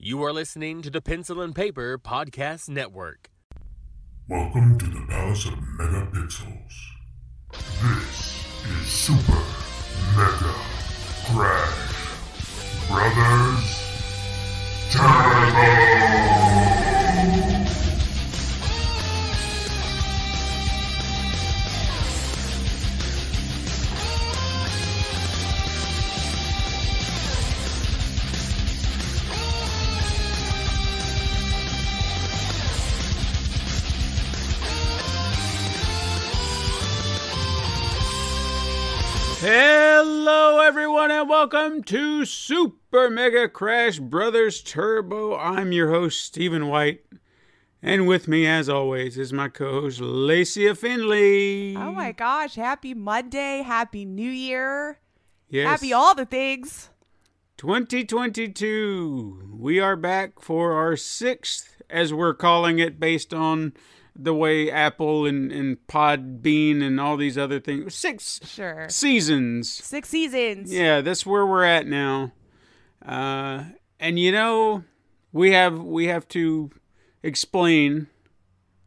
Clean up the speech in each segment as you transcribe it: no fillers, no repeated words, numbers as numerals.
You are listening to the Pencil and Paper Podcast Network. Welcome to the Palace of Megapixels. This is Super Mega Crash Brothers Turbo! Hello everyone and welcome to Super Mega Crash Brothers Turbo. I'm your host Stephen White, and with me as always is my co-host Lacey Finley. Oh my gosh, happy Monday, happy New Year. Yes. Happy all the things. 2022. We are back for our sixth, as we're calling it, based on the way Apple and Podbean and all these other things. Six seasons. 6 seasons. Yeah, that's where we're at now. And you know, we have to explain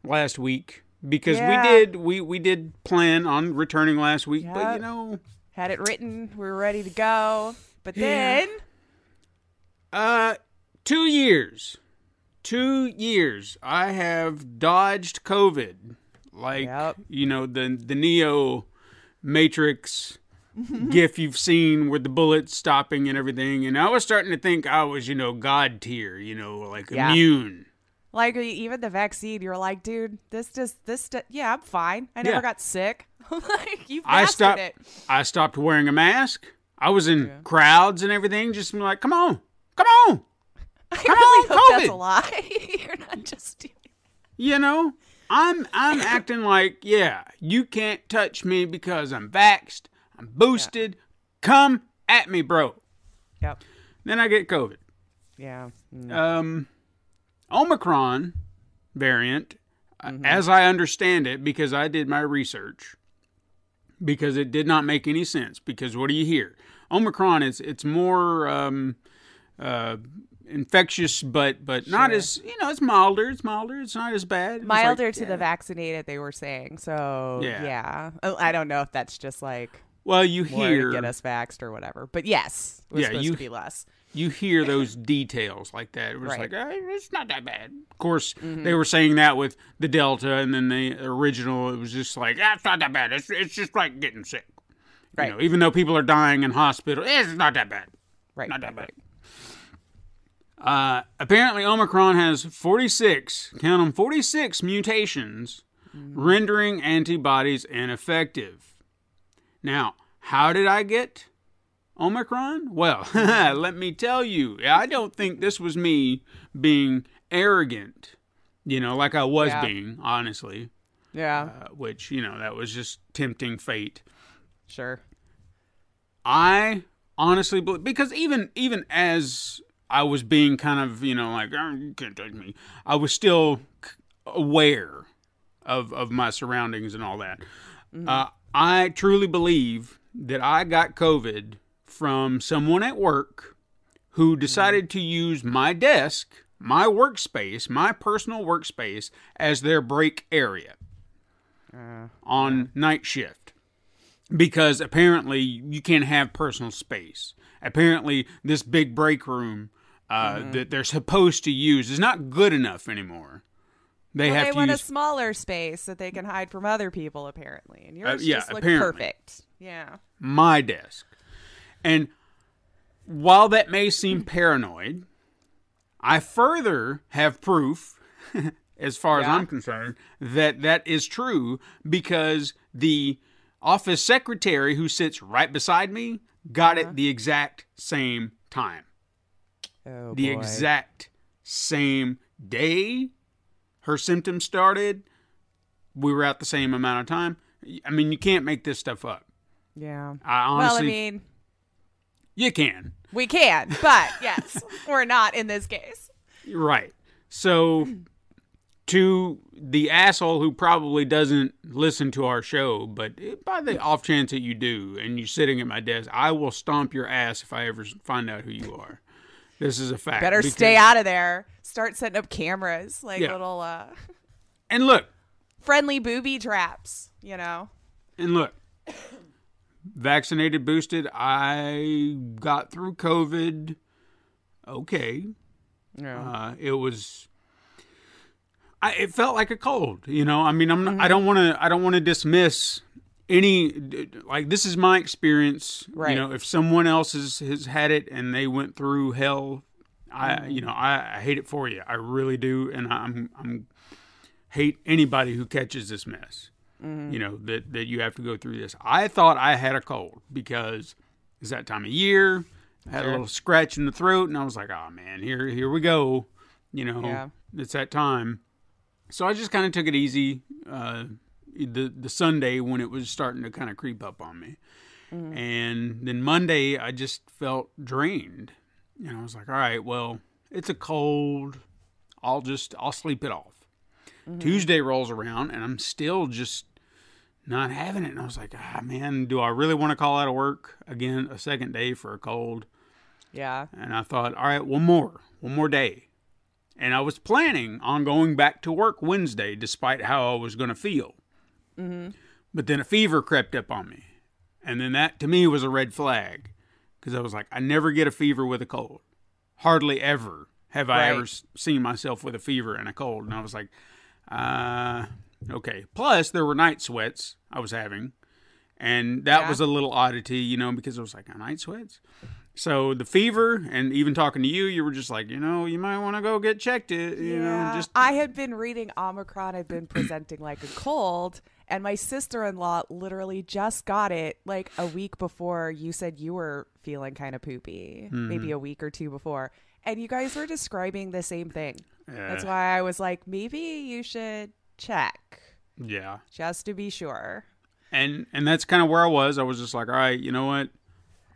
last week because we did plan on returning last week, but you know, had it written, we were ready to go, but then 2 years. 2 years I have dodged COVID, like, you know, the Neo Matrix gif you've seen with the bullets stopping and everything. And I was starting to think I was, you know, God tier, you know, like immune. Like even the vaccine, you're like, dude, I'm fine. I never got sick. Like, you've mastered it. I stopped wearing a mask. I was in crowds and everything, just like, come on. I really hope that's a lie. You're not just doing it. You know, I'm acting like, you can't touch me because I'm vaxxed, I'm boosted. Yeah. Come at me, bro. Yep. Then I get COVID. Yeah. Omicron variant, as I understand it, because I did my research, because it did not make any sense. Because what do you hear? Omicron it's more infectious, but not as, you know, it's milder. It's not as bad. Milder to the vaccinated, they were saying. So yeah. I don't know if that's just like, well, you hear to get us vaxxed or whatever, but yes, it was supposed to be less. You hear those details like that. It was like, it's not that bad. Of course, they were saying that with the Delta, and then the original, it was just like, it's not that bad. It's just like getting sick. Right. You know, even though people are dying in hospital, it's not that bad. Right. Not that bad. Apparently Omicron has 46 mutations, rendering antibodies ineffective. Now, how did I get Omicron? Well, let me tell you, I don't think this was me being arrogant, you know, like I was being, honestly. Yeah. Which, you know, that was just tempting fate. Sure. I honestly believe, because even as I was being kind of, you know, like, oh, you can't touch me, I was still aware of my surroundings and all that. I truly believe that I got COVID from someone at work who decided to use my desk, my workspace, my personal workspace, as their break area on night shift. Because apparently you can't have personal space. Apparently this big break room that they're supposed to use is not good enough anymore. They want a smaller space that they can hide from other people, apparently. And yours just look perfect. Yeah. My desk. And while that may seem paranoid, I further have proof, as far as I'm concerned, that is true, because the office secretary who sits right beside me got it the exact same time. Oh, the boy. Exact same day her symptoms started. We were out the same amount of time. I mean, you can't make this stuff up. Yeah. Honestly, you can. We can, but yes, we're not in this case. Right. So, to the asshole who probably doesn't listen to our show, but by the off chance that you do, and you're sitting at my desk, I will stomp your ass if I ever find out who you are. This is a fact. Better stay out of there. Start setting up cameras, like little and look, friendly booby traps, you know. And look, vaccinated, boosted, I got through COVID. Okay. Yeah. It felt like a cold, you know. I mean, I don't want to dismiss any, like, this is my experience. Right. You know, if someone else has had it and they went through hell, I hate it for you. I really do, and I'm hate anybody who catches this mess. You know, that you have to go through this. I thought I had a cold because it's that time of year. I had a little scratch in the throat, and I was like, oh man, here we go. You know, it's that time. So I just kind of took it easy the Sunday when it was starting to kind of creep up on me. And then Monday, I just felt drained. And I was like, all right, well, it's a cold. I'll sleep it off. Tuesday rolls around, and I'm still just not having it. And I was like, man, do I really want to call out of work again a second day for a cold? Yeah. And I thought, all right, one more day. And I was planning on going back to work Wednesday, despite how I was going to feel. But then a fever crept up on me. And then that, to me, was a red flag. Because I was like, I never get a fever with a cold. Hardly ever have I ever seen myself with a fever and a cold. And I was like, okay. Plus, there were night sweats I was having. And that was a little oddity, you know, because I was like, night sweats? So the fever, and even talking to you, you were just like, you know, you might want to go get checked. You know, just I had been reading Omicron had been presenting like a cold, and my sister-in-law literally just got it like a week before you said you were feeling kind of poopy, maybe a week or two before, and you guys were describing the same thing. That's why I was like, maybe you should check. Yeah. Just to be sure. And that's kind of where I was. I was just like, all right, you know what?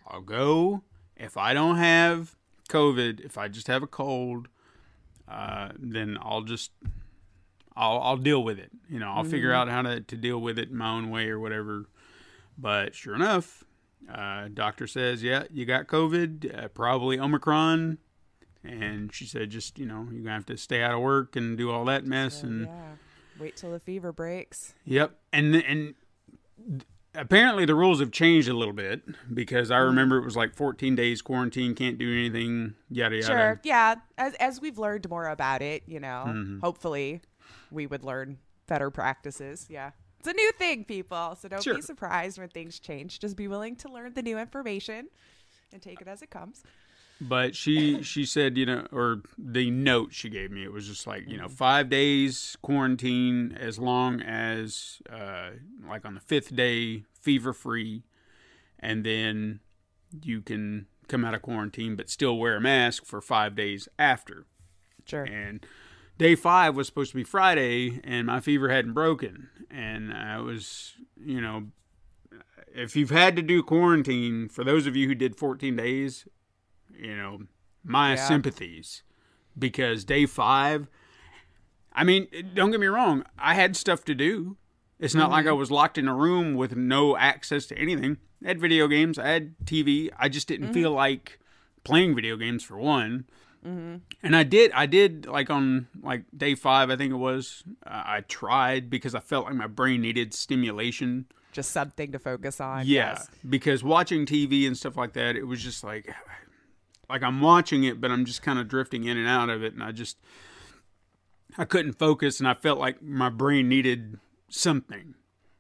I'll go. If I don't have COVID, if I just have a cold, then I'll deal with it. You know, I'll figure out how to deal with it in my own way or whatever. But sure enough, doctor says, yeah, you got COVID, probably Omicron. And she said, just, you know, you're going to have to stay out of work and do all that mess. Wait till the fever breaks. Yep. And apparently the rules have changed a little bit, because I remember it was like 14 days quarantine, can't do anything, yada, yada. Sure. Yeah. As we've learned more about it, you know, hopefully we would learn better practices. Yeah. It's a new thing, people. So don't be surprised when things change. Just be willing to learn the new information and take it as it comes. But she said, you know, or the note she gave me, it was just like, you know, 5 days quarantine, as long as, like on the 5th day, fever-free, and then you can come out of quarantine but still wear a mask for 5 days after. Sure. And day 5 was supposed to be Friday, and my fever hadn't broken. And I was, you know, if you've had to do quarantine, for those of you who did 14 days... you know, my sympathies, because day 5, I mean, don't get me wrong, I had stuff to do. It's not like I was locked in a room with no access to anything. I had video games, I had TV. I just didn't feel like playing video games, for one. And I did like on like day 5, I think it was, I tried, because I felt like my brain needed stimulation. Just something to focus on. Yeah, yes. because watching TV and stuff like that, it was just like I'm watching it, but I'm just kind of drifting in and out of it, and I couldn't focus, and I felt like my brain needed something.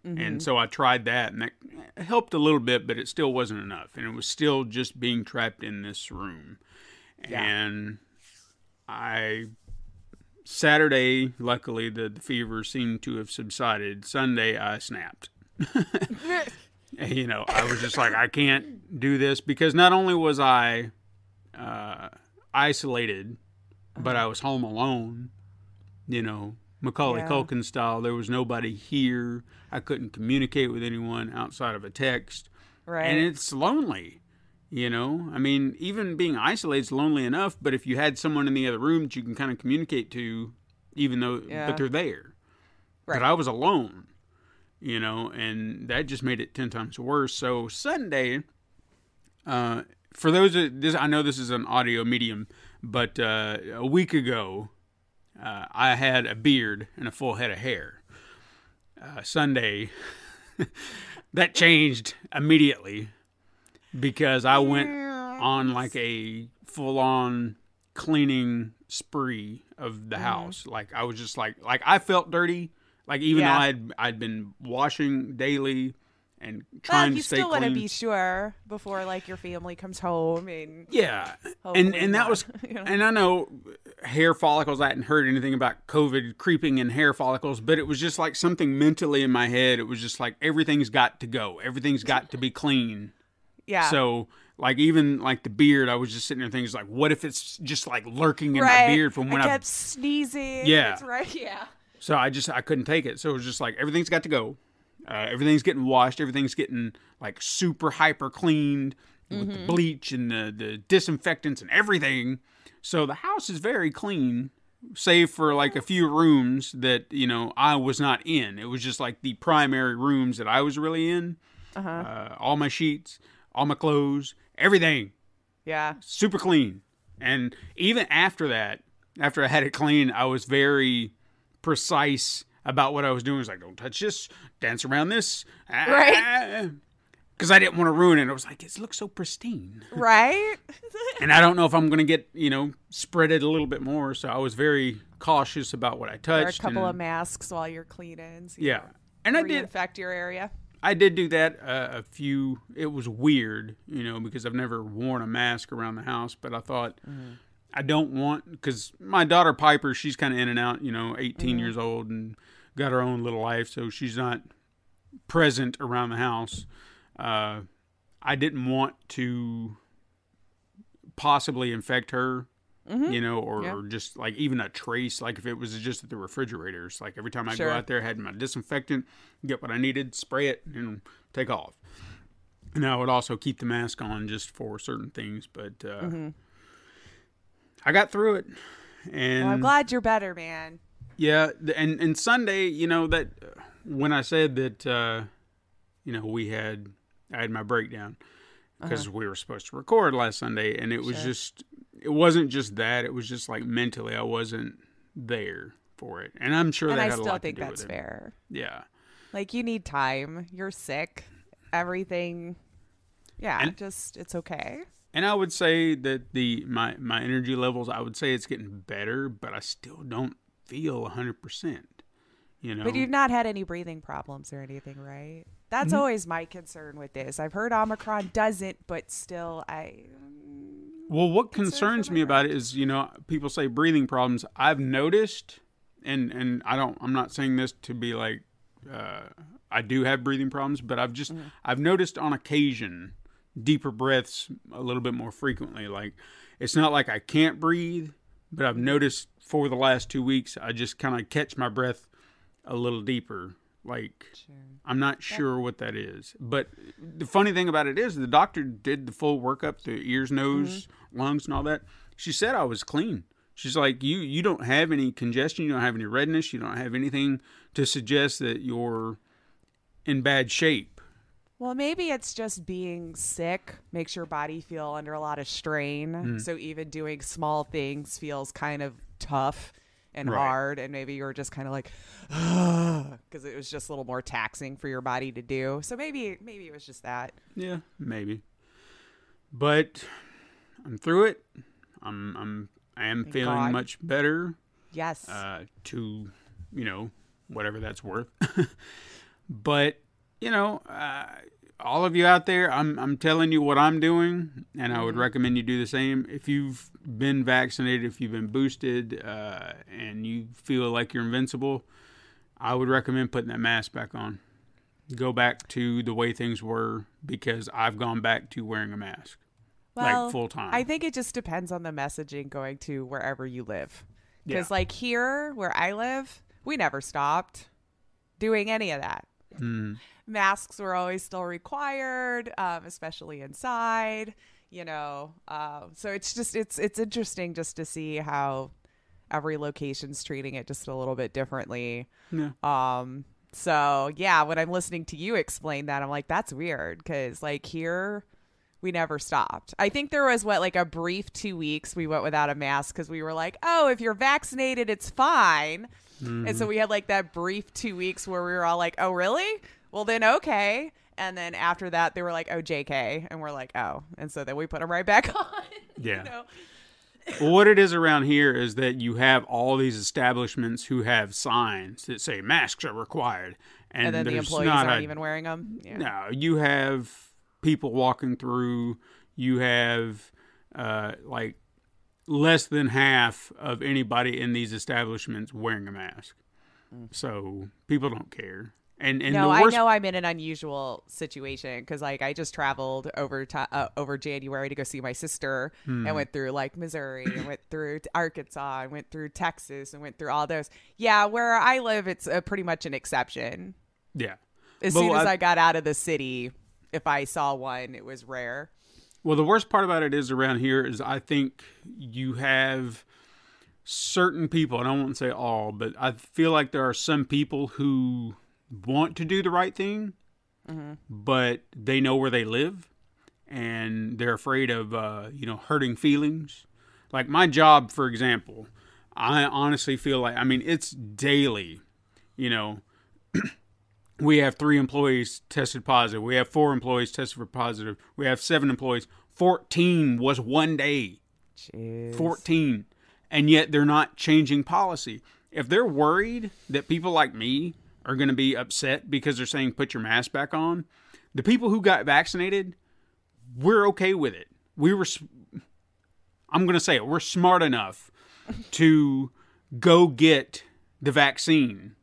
And so I tried that, and that helped a little bit, but it still wasn't enough, and it was still just being trapped in this room. And Saturday, luckily, the fever seemed to have subsided. Sunday, I snapped. You know, I was just like, I can't do this, because not only was I isolated, but I was home alone, you know, Macaulay Culkin style. There was nobody here. I couldn't communicate with anyone outside of a text. Right. And it's lonely, you know. I mean, even being isolated is lonely enough, but if you had someone in the other room that you can kind of communicate to, even though, but they're there. Right. But I was alone, you know, and that just made it 10 times worse. So Sunday, for those this, I know this is an audio medium, but a week ago, I had a beard and a full head of hair. Sunday, that changed immediately because I went on like a full-on cleaning spree of the house. Like I was just like I felt dirty. Like even though I'd been washing daily and trying to stay clean. You still want to be sure before like your family comes home and and that was and I know hair follicles. I hadn't heard anything about COVID creeping in hair follicles, but it was just like something mentally in my head. It was just like everything's got to go. Everything's got to be clean. Yeah. So like even like the beard, I was just sitting there thinking like, what if it's just like lurking in my beard from when I kept sneezing. Yeah. That's right. Yeah. So I couldn't take it. So it was just like everything's got to go. Everything's getting washed. Everything's getting like super hyper cleaned with the bleach and the disinfectants and everything. So the house is very clean, save for like a few rooms that, I was not in. It was just like the primary rooms that I was really in. All my sheets, all my clothes, everything. Yeah. Super clean. And even after that, after I had it clean, I was very precise about what I was doing. It's like, don't touch this, dance around this. Right. Because I didn't want to ruin it. I was like, it looks so pristine. Right. And I don't know if I'm going to get, spread it a little bit more. So I was very cautious about what I touched. Wear a couple of masks while you're cleaning. So yeah. And I did. Reinfect your area. I did do that it was weird, because I've never worn a mask around the house. But I thought, I don't want, because my daughter Piper, she's kind of in and out, 18 years old and got her own little life. So she's not present around the house. I didn't want to possibly infect her, or just like even a trace, like if it was just at the refrigerators, like every time I go out there, I had my disinfectant, get what I needed, spray it and take off. And I would also keep the mask on just for certain things, but, I got through it. And I'm glad you're better, man. Yeah. And Sunday, that when I said that, I had my breakdown because we were supposed to record last Sunday, and it was it wasn't just that. It was just like mentally I wasn't there for it. And I'm sure that had a lot to do with it. And I still think that's fair. Yeah. Like you need time. You're sick. Everything. Yeah. It's okay. And I would say that my energy levels, I would say it's getting better, but I still don't feel 100%. But you've not had any breathing problems or anything, right? That's always my concern with this. I've heard Omicron doesn't, but still Well, what concerns me about it is, people say breathing problems. I've noticed, and I'm not saying this to be like, I do have breathing problems, but I've noticed on occasion deeper breaths a little bit more frequently. Like, it's not like I can't breathe, but I've noticed for the last 2 weeks, I just kind of catch my breath a little deeper. Like, I'm not sure what that is. But the funny thing about it is the doctor did the full workup, the ears, nose, lungs, and all that. She said I was clean. She's like, you don't have any congestion. You don't have any redness. You don't have anything to suggest that you're in bad shape. Well, maybe it's just being sick makes your body feel under a lot of strain. So even doing small things feels kind of tough and hard, and maybe you were just kind of like, because it was just a little more taxing for your body to do. So maybe it was just that. Yeah, maybe. But I'm through it. I am feeling much better. Yes. To whatever that's worth. But all of you out there, I'm telling you what I'm doing, and I would recommend you do the same. If you've been vaccinated, if you've been boosted, and you feel like you're invincible, I would recommend putting that mask back on. Go back to the way things were, because I've gone back to wearing a mask, like full time. I think it just depends on the messaging going to wherever you live. Because like here, where I live, we never stopped doing any of that. Masks were always still required, especially inside, so it's interesting just to see how every location's treating it just a little bit differently. So yeah, when I'm listening to you explain that, I'm like, that's weird, because like here we never stopped. I think there was like a brief 2 weeks we went without a mask because we were like, oh, if you're vaccinated, it's fine. And so we had like that brief 2 weeks where we were all like, oh, really? Well, then, okay. And then after that, they were like, oh, JK. And we're like, oh. And so then we put them right back on. Yeah. You know? Well, what it is around here is that you have all these establishments who have signs that say masks are required. And then the employees aren't even wearing them? Yeah. No, you have people walking through. You have like less than half of anybody in these establishments wearing a mask. So people don't care. And no, the worst... I know I'm in an unusual situation because like I just traveled over January to go see my sister and went through like Missouri and went through Arkansas and went through Texas and went through all those. Yeah, where I live, it's pretty much an exception. Yeah. As soon as I got out of the city, if I saw one, it was rare. Well, the worst part about it is around here is I think you have certain people, and I won't say all, but I feel like there are some people who want to do the right thing, but they know where they live and they're afraid of, hurting feelings. Like my job, for example, I honestly feel like, I mean, it's daily, we have 3 employees tested positive. We have 4 employees tested for positive. We have 7 employees. 14 was one day. Jeez. 14. And yet they're not changing policy. If they're worried that people like me are going to be upset because they're saying put your mask back on, the people who got vaccinated, we're okay with it. I'm going to say it, we're smart enough to go get the vaccine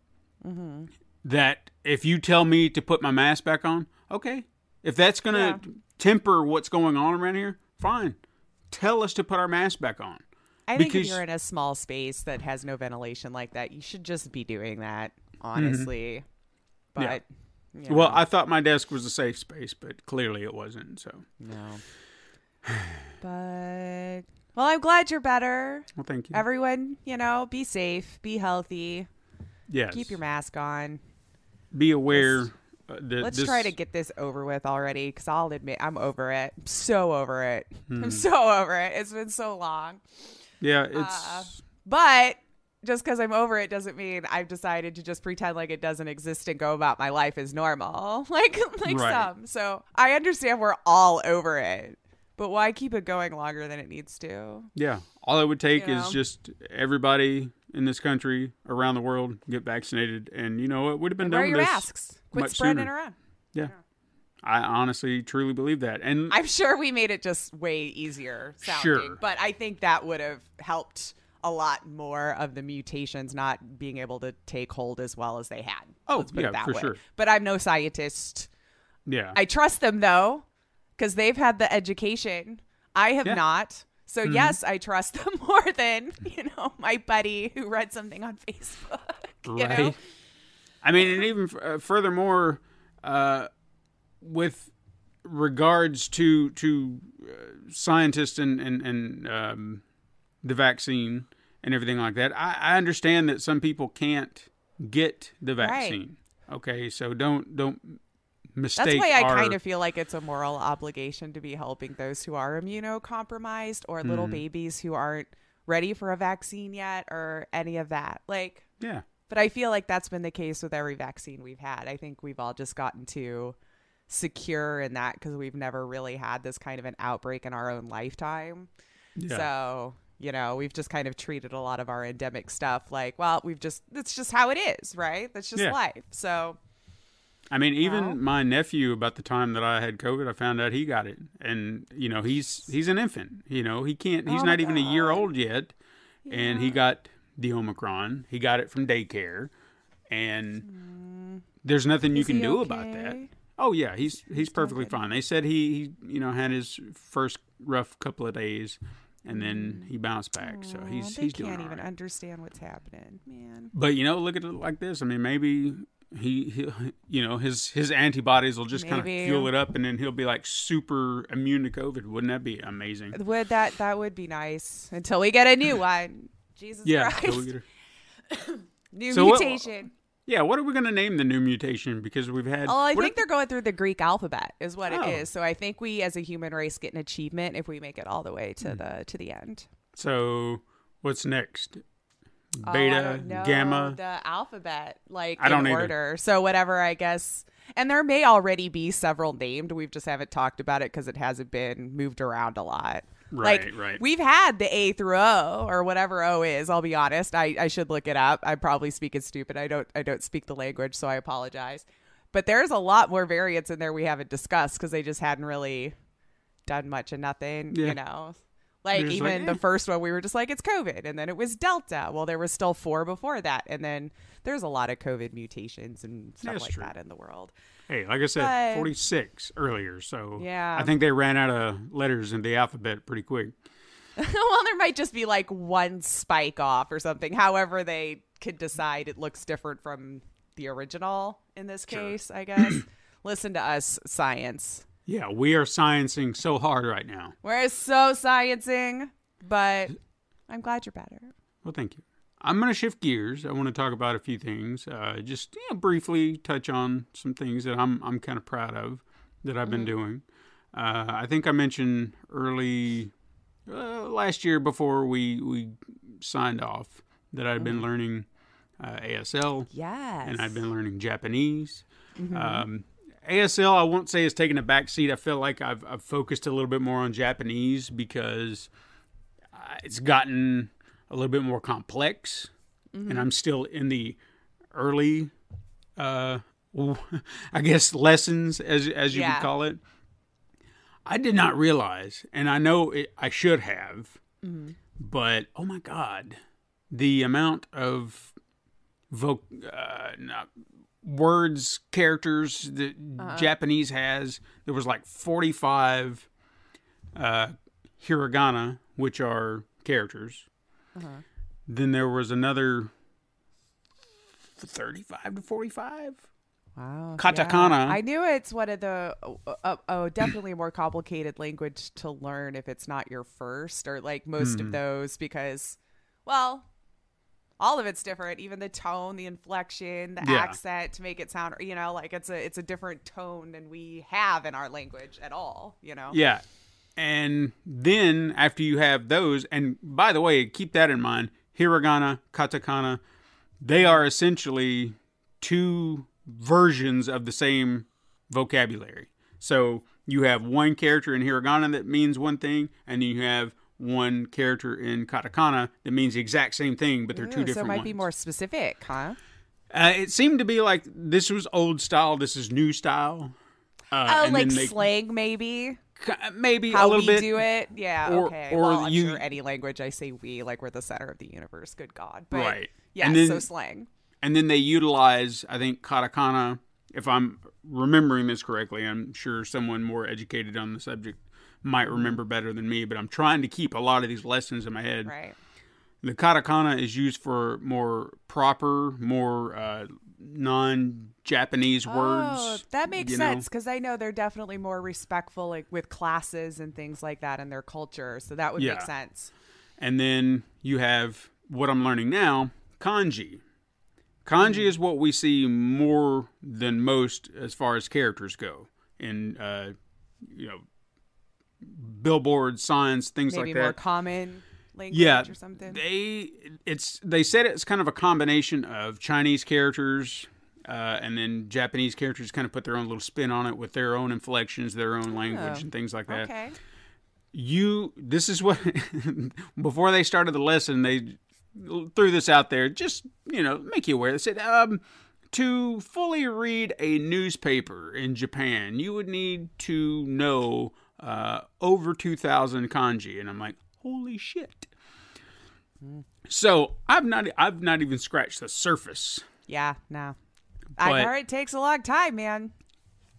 that if you tell me to put my mask back on, okay. If that's going to temper what's going on around here, fine. Tell us to put our mask back on. I think if you're in a small space that has no ventilation like that, you should just be doing that, honestly. But, well, I thought my desk was a safe space, but clearly it wasn't. So no. But, well, I'm glad you're better. Well, thank you. Everyone, be safe, be healthy. Yes. Keep your mask on. Be aware. Let's try to get this over with already, because I'll admit I'm over it. I'm so over it. I'm so over it. It's been so long. Yeah, it's... but just because I'm over it doesn't mean I've decided to just pretend like it doesn't exist and go about my life as normal. Like right. Some. So I understand we're all over it. But why keep it going longer than it needs to? Yeah. All it would take is just everybody in this country, around the world, get vaccinated. And, it would have been done with this. Wear your masks. Quit spreading it around. Yeah. I honestly, truly believe that. And I'm sure we made it just way easier sounding. Sure. But I think that would have helped a lot more of the mutations not being able to take hold as well as they had. Oh, Let's put it that for way. sure. But I'm no scientist. Yeah. I trust them, though, because they've had the education. I have not. So, yes, I trust them more than, my buddy who read something on Facebook. Right. I mean, and even furthermore, with regards to scientists and the vaccine and everything like that, I understand that some people can't get the vaccine. Right. Okay, so don't mistake. That's why I kind of feel like it's a moral obligation to be helping those who are immunocompromised or little babies who aren't ready for a vaccine yet or any of that. Like, yeah. But I feel like that's been the case with every vaccine we've had. I think we've all just gotten too secure in that because we've never really had this kind of an outbreak in our own lifetime. Yeah. So, we've just kind of treated a lot of our endemic stuff like, well, it's just how it is, right? That's just life. So, I mean, even my nephew, about the time that I had COVID, I found out he got it. And, he's an infant, he's not even a year old yet. Yeah. And he got the Omicron. He got it from daycare. And there's nothing you can do about that. Oh, yeah, he's perfectly fine. They said he had his first rough couple of days, and then he bounced back. So he's doing all right. They can't even understand what's happening, man. But, look at it like this. I mean, maybe he his antibodies will just kind of fuel it up, and then he'll be like super immune to COVID. Wouldn't that be amazing? That would be nice until we get a new one. Jesus Christ. Until we get new mutation. Yeah, what are we going to name the new mutation? Because we've had... Oh, I think they're going through the Greek alphabet is what it Oh. is. So I think we as a human race get an achievement if we make it all the way to the end. So what's next? I Beta, don't know. gamma? The alphabet, like I don't in either. order. So whatever, I guess. And there may already be several named. We just haven't talked about it because it hasn't been moved around a lot. Right, right. We've had the A through O or whatever O is. I'll be honest. I should look it up. I'm probably speaking stupid. I don't speak the language, so I apologize. But there's a lot more variants in there we haven't discussed because they just hadn't really done much of nothing. Yeah. You know, like They're just even like, the first one, we were just like it's COVID, and then it was Delta. Well, there was still 4 before that, and then there's a lot of COVID mutations and stuff That's like true. that in the world. Hey, like I said, But- 46 earlier, so Yeah. I think they ran out of letters in the alphabet pretty quick. Well, there might just be like one spike off or something. However, they could decide it looks different from the original in this case, I guess. Listen to us, science. Yeah, we are sciencing so hard right now. We're so sciencing, but I'm glad you're better. Well, thank you. I'm going to shift gears. I want to talk about a few things. Just briefly touch on some things that I'm kind of proud of that I've been doing. I think I mentioned early last year before we signed off that I'd been learning ASL. Yes. And I'd been learning Japanese. ASL, I won't say has taken a back seat. I feel like I've focused a little bit more on Japanese because it's gotten a little bit more complex, and I'm still in the early, I guess, lessons, as you would call it. I did not realize, and I know I should have, but oh my God, the amount of words, characters that Japanese has. There was like 45 hiragana, which are characters. Then there was another 35 to 45. Wow. Katakana. Yeah. I knew it's one of the definitely a more complicated language to learn if it's not your first or like most of those because, well, all of it's different. Even the tone, the inflection, the accent to make it sound, like it's a different tone than we have in our language at all, Yeah. And then after you have those, and by the way, keep that in mind, hiragana, katakana, they are essentially two versions of the same vocabulary. So you have one character in hiragana that means one thing, and then you have one character in katakana that means the exact same thing, but they're two different So it might ones. be more specific, huh? It seemed to be like this was old style, this is new style. And Like then slang, maybe? maybe How a little we bit. do it? Yeah, Or- okay. or Well, I'm you- sure any language I say we, like we're the center of the universe. Good God. But Right. yeah, And then- so slang. And then they utilize, I think, katakana. If I'm remembering this correctly, I'm sure someone more educated on the subject might remember better than me, but I'm trying to keep a lot of these lessons in my head. Right. The katakana is used for more proper, more non-Japanese Oh, words. that makes you know? sense because I know they're definitely more respectful, like with classes and things like that in their culture. So that would Yeah. make sense. And then you have what I'm learning now, kanji. Kanji is what we see more than most as far as characters go in, billboards, signs, things Maybe like that. more common language Yeah, or something. they said it's kind of a combination of Chinese characters and then Japanese characters kind of put their own little spin on it with their own inflections, their own language, and things like that. Okay. This is what before they started the lesson, they threw this out there, just make you aware. They said to fully read a newspaper in Japan, you would need to know over 2,000 kanji, and I'm like, holy shit. So I've not even scratched the surface. Yeah, no. But- I heard it takes a long time, man.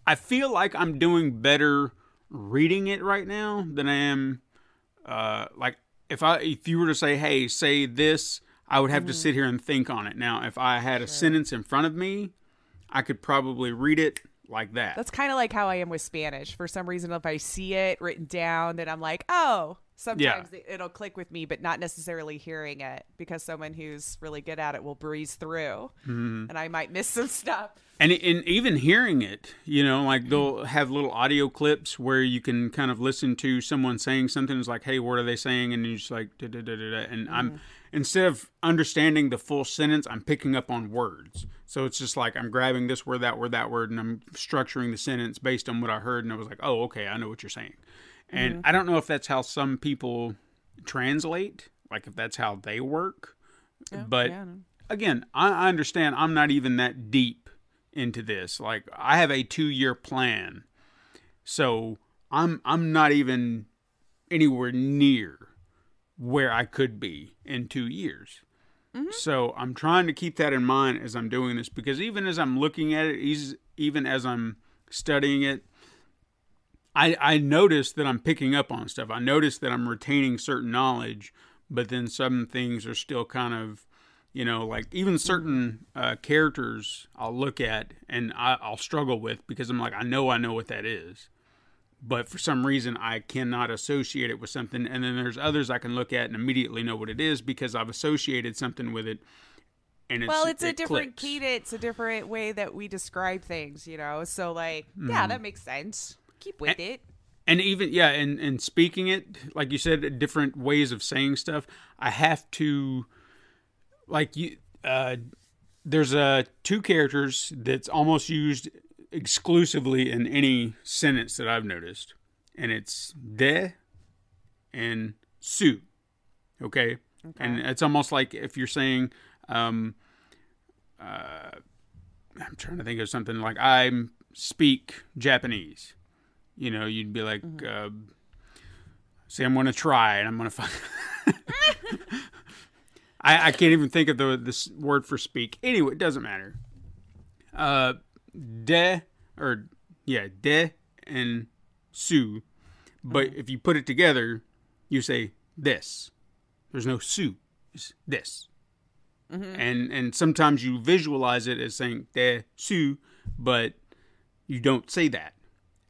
I feel like I'm doing better reading it right now than I am. Like if you were to say, "Hey, say this," I would have to sit here and think on it. Now, if I had a sentence in front of me, I could probably read it like that. That's kind of like how I am with Spanish. For some reason, if I see it written down, then I'm like, oh, sometimes it'll click with me, but not necessarily hearing it, because someone who's really good at it will breeze through and I might miss some stuff. And even hearing it, you know, like they'll have little audio clips where you can kind of listen to someone saying something. It's like, hey, what are they saying? And you're just like, da, da, da, da, da. And I'm, instead of understanding the full sentence, I'm picking up on words. So it's just like I'm grabbing this word, that word, and I'm structuring the sentence based on what I heard. And I was like, oh, okay, I know what you're saying. And I don't know if that's how some people translate, like if that's how they work. But again, I understand I'm not even that deep into this. Like I have a 2-year plan. So I'm not even anywhere near where I could be in 2 years. So I'm trying to keep that in mind as I'm doing this, because even as I'm looking at it, even as I'm studying it, I notice that I'm picking up on stuff. I notice that I'm retaining certain knowledge, but then some things are still kind of, you know, like even certain characters I'll look at and I'll struggle with, because I'm like, I know what that is. But for some reason, I cannot associate it with something. And then there's others I can look at and immediately know what it is because I've associated something with it. And it's a different cadence, a different way that we describe things, you know? So, like, yeah, that makes sense. Keep with it. And even, and speaking it, like you said, different ways of saying stuff. I have to, like, there's 2 characters that's almost used exclusively in any sentence that I've noticed, and it's de and su. Okay, and it's almost like if you're saying, I'm trying to think of something like I speak Japanese. You know, you'd be like, say I'm going to try, and I'm going to find. I can't even think of this word for speak. Anyway, it doesn't matter. De and su, but if you put it together, you say this. There's no su. It's this. And sometimes you visualize it as saying de su, but you don't say that.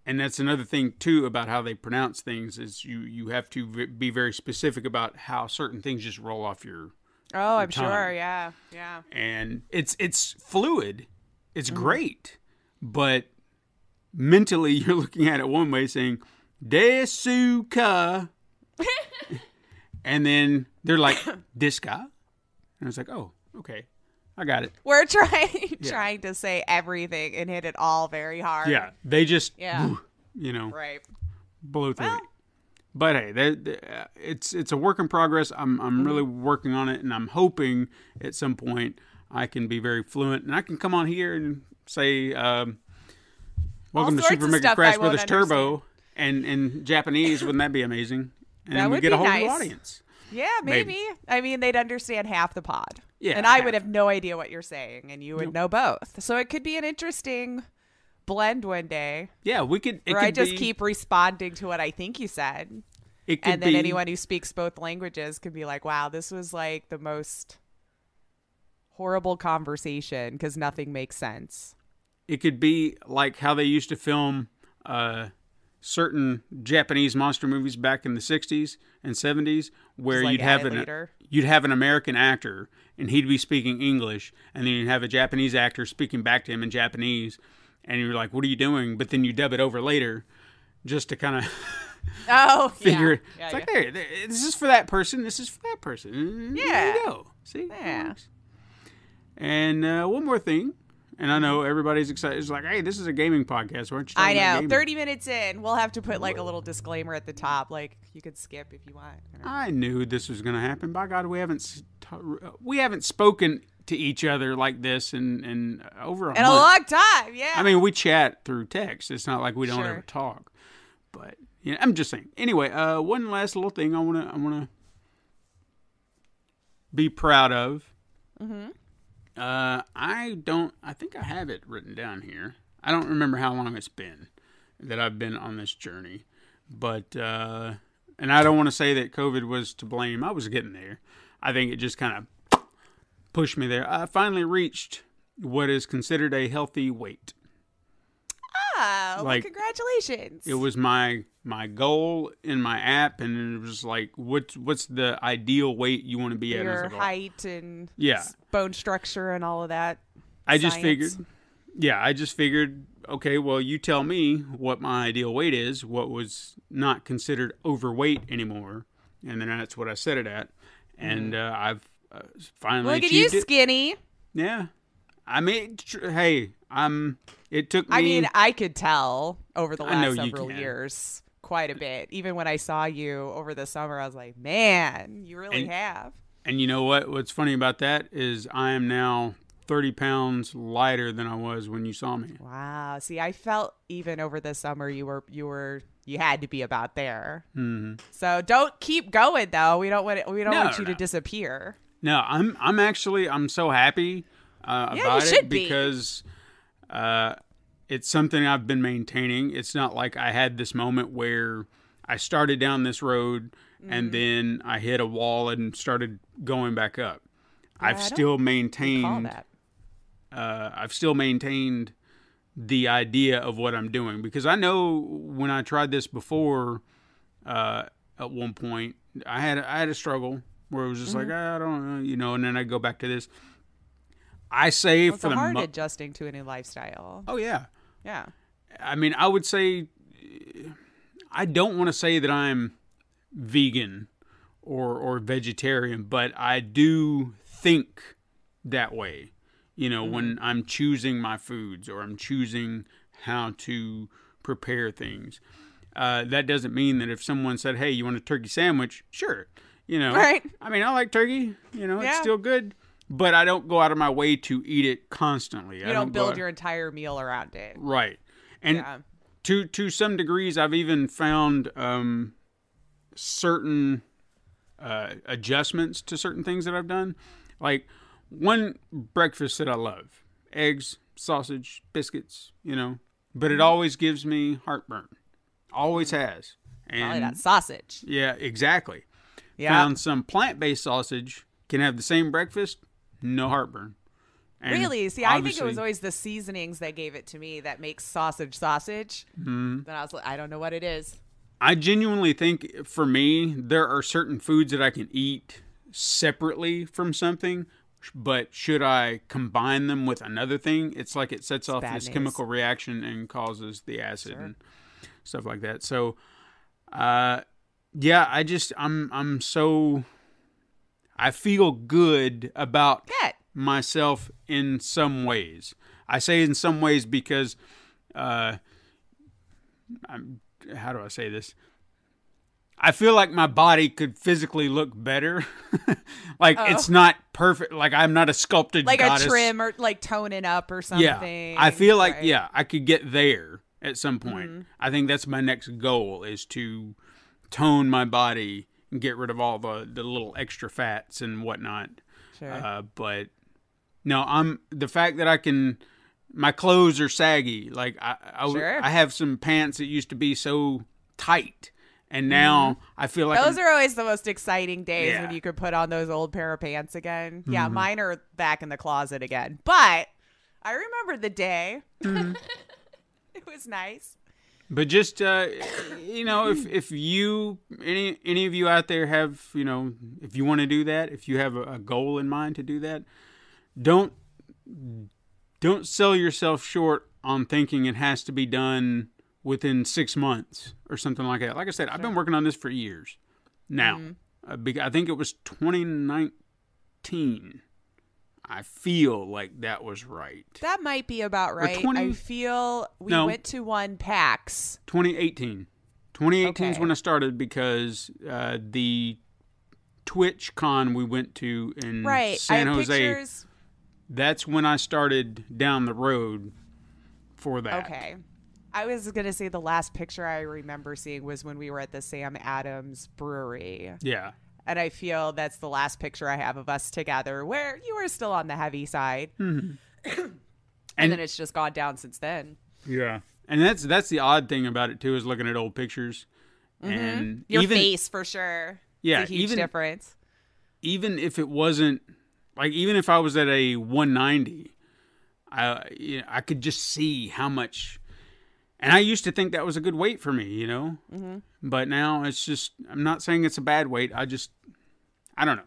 And that's another thing too about how they pronounce things, is you have to be very specific about how certain things just roll off your I'm tongue. sure, yeah. And it's fluid. It's great, but mentally you're looking at it one way, saying desuka, and then they're like diska, and I was like, oh, okay, I got it. We're trying to say everything and hit it all very hard. Yeah, they just you know, right, blow through it. But hey, it's a work in progress. I'm really working on it, and I'm hoping at some point I can be very fluent, and I can come on here and say, welcome to Super Mega Crash Brothers Turbo, and in Japanese. Wouldn't that be amazing? And that we would get a be whole nice. new audience. Yeah, maybe. I mean, they'd understand half the pod. Yeah, and I would have no idea what you're saying, and you would know both. So it could be an interesting blend one day. Yeah, we could. Where I just keep responding to what I think you said. It could and then be, anyone who speaks both languages could be like, wow, this was like the most horrible conversation because nothing makes sense. It could be like how they used to film certain Japanese monster movies back in the 60s and 70s, where like you'd have an American actor and he'd be speaking English, and then you'd have a Japanese actor speaking back to him in Japanese, and you're like, what are you doing? But then you dub it over later just to kind of figure it. It's like, there, this is for that person, this is for that person. There you go. See? Yeah. And one more thing. And I know everybody's excited. It's like, hey, this is a gaming podcast. Why aren't you talking about gaming? 30 minutes in. We'll have to put like a little disclaimer at the top. Like, you could skip if you want. I knew this was going to happen. By God, we haven't spoken to each other like this in over a month. A long time, yeah. I mean, we chat through text. It's not like we don't ever talk. But you know, I'm just saying. Anyway, one last little thing I wanna be proud of. Mm-hmm. I think I have it written down here. I don't remember how long it's been that I've been on this journey, but and I don't want to say that COVID was to blame. I was getting there. I think it just kind of pushed me there. I finally reached what is considered a healthy weight. Well, Like, congratulations. it was my goal in my app, and it was like, what's the ideal weight you want to be at? Your And I was like, height and Yeah. bone structure and all of that. I just science. figured, okay, well, you tell me what my ideal weight is, what was not considered overweight anymore, and then that's what I set it at, and I've finally Look at you, achieved it. skinny. Yeah, I mean, hey, it took me. I mean, I could tell over the I know last you several can. years quite a bit. Even when I saw you over the summer, I was like, man, you really have. And you know what? What's funny about that is I am now 30 pounds lighter than I was when you saw me. Wow. See, I felt even over the summer you had to be about there. Mm-hmm. So don't keep going though. We don't want you to disappear. No, I'm so happy about should it be. because it's something I've been maintaining. It's not like I had this moment where I started down this road and then I hit a wall and started going back up. I've still maintained the idea of what I'm doing, because I know when I tried this before, at one point I had a struggle where it was just like, I don't know, and then I go back to this. I say It's for the hard adjusting to a new lifestyle. Oh yeah. Yeah. I mean, I would say, I don't want to say that I'm vegan or vegetarian, but I do think that way. When I'm choosing my foods or I'm choosing how to prepare things. That doesn't mean that if someone said, hey, you want a turkey sandwich? Sure. Right. I mean, I like turkey, it's still good, but I don't go out of my way to eat it constantly. You don't build your entire meal around it. Right. And to some degrees, I've even found certain adjustments to certain things that I've done. Like one breakfast that I love, eggs, sausage, biscuits, but it always gives me heartburn. Always has. And Probably that sausage. Yeah, exactly. Yeah. Found some plant-based sausage, can have the same breakfast, no heartburn. And really? See, I think it was always the seasonings that gave it to me that makes sausage. Then I was like, I don't know what it is. I genuinely think, for me, there are certain foods that I can eat separately from something, but should I combine them with another thing, it's like it sets off this chemical reaction and causes the acid and stuff like that. So, I feel good about myself in some ways. I say in some ways because, how do I say this? I feel like my body could physically look better. It's not perfect. Like I'm not a sculpted like goddess. a trim or like toning up or something. Yeah, I feel like, I could get there at some point. Mm-hmm. I think that's my next goal, is to tone my body and get rid of all the little extra fats and whatnot. Sure. But no, the fact that my clothes are saggy. Like I have some pants that used to be so tight, and now I feel like those are always the most exciting days when you could put on those old pair of pants again. Mm-hmm. Yeah, mine are back in the closet again, but I remember the day. Mm-hmm. It was nice. But just if you any of you out there have, if you want to do that, if you have a goal in mind to do that, don't sell yourself short on thinking it has to be done within 6 months or something like that. Like I said, I've been working on this for years now. Mm-hmm. I think it was 2019. I feel like that was right. That might be about right. I feel we went to one PAX. 2018. 2018 is when I started, because the Twitch con we went to in San Jose. Pictures. That's when I started down the road for that. Okay. I was going to say the last picture I remember seeing was when we were at the Sam Adams Brewery. Yeah. And I feel that's the last picture I have of us together, where you were still on the heavy side. Mm-hmm. and then it's just gone down since then. Yeah. And that's the odd thing about it, too, is looking at old pictures. Mm-hmm. And your face, for sure. Yeah. It's a huge difference. Even if it wasn't, like, even if I was at a 190, I could just see how much And I used to think that was a good weight for me, you know? Mm-hmm. But now it's just, I'm not saying it's a bad weight. I don't know.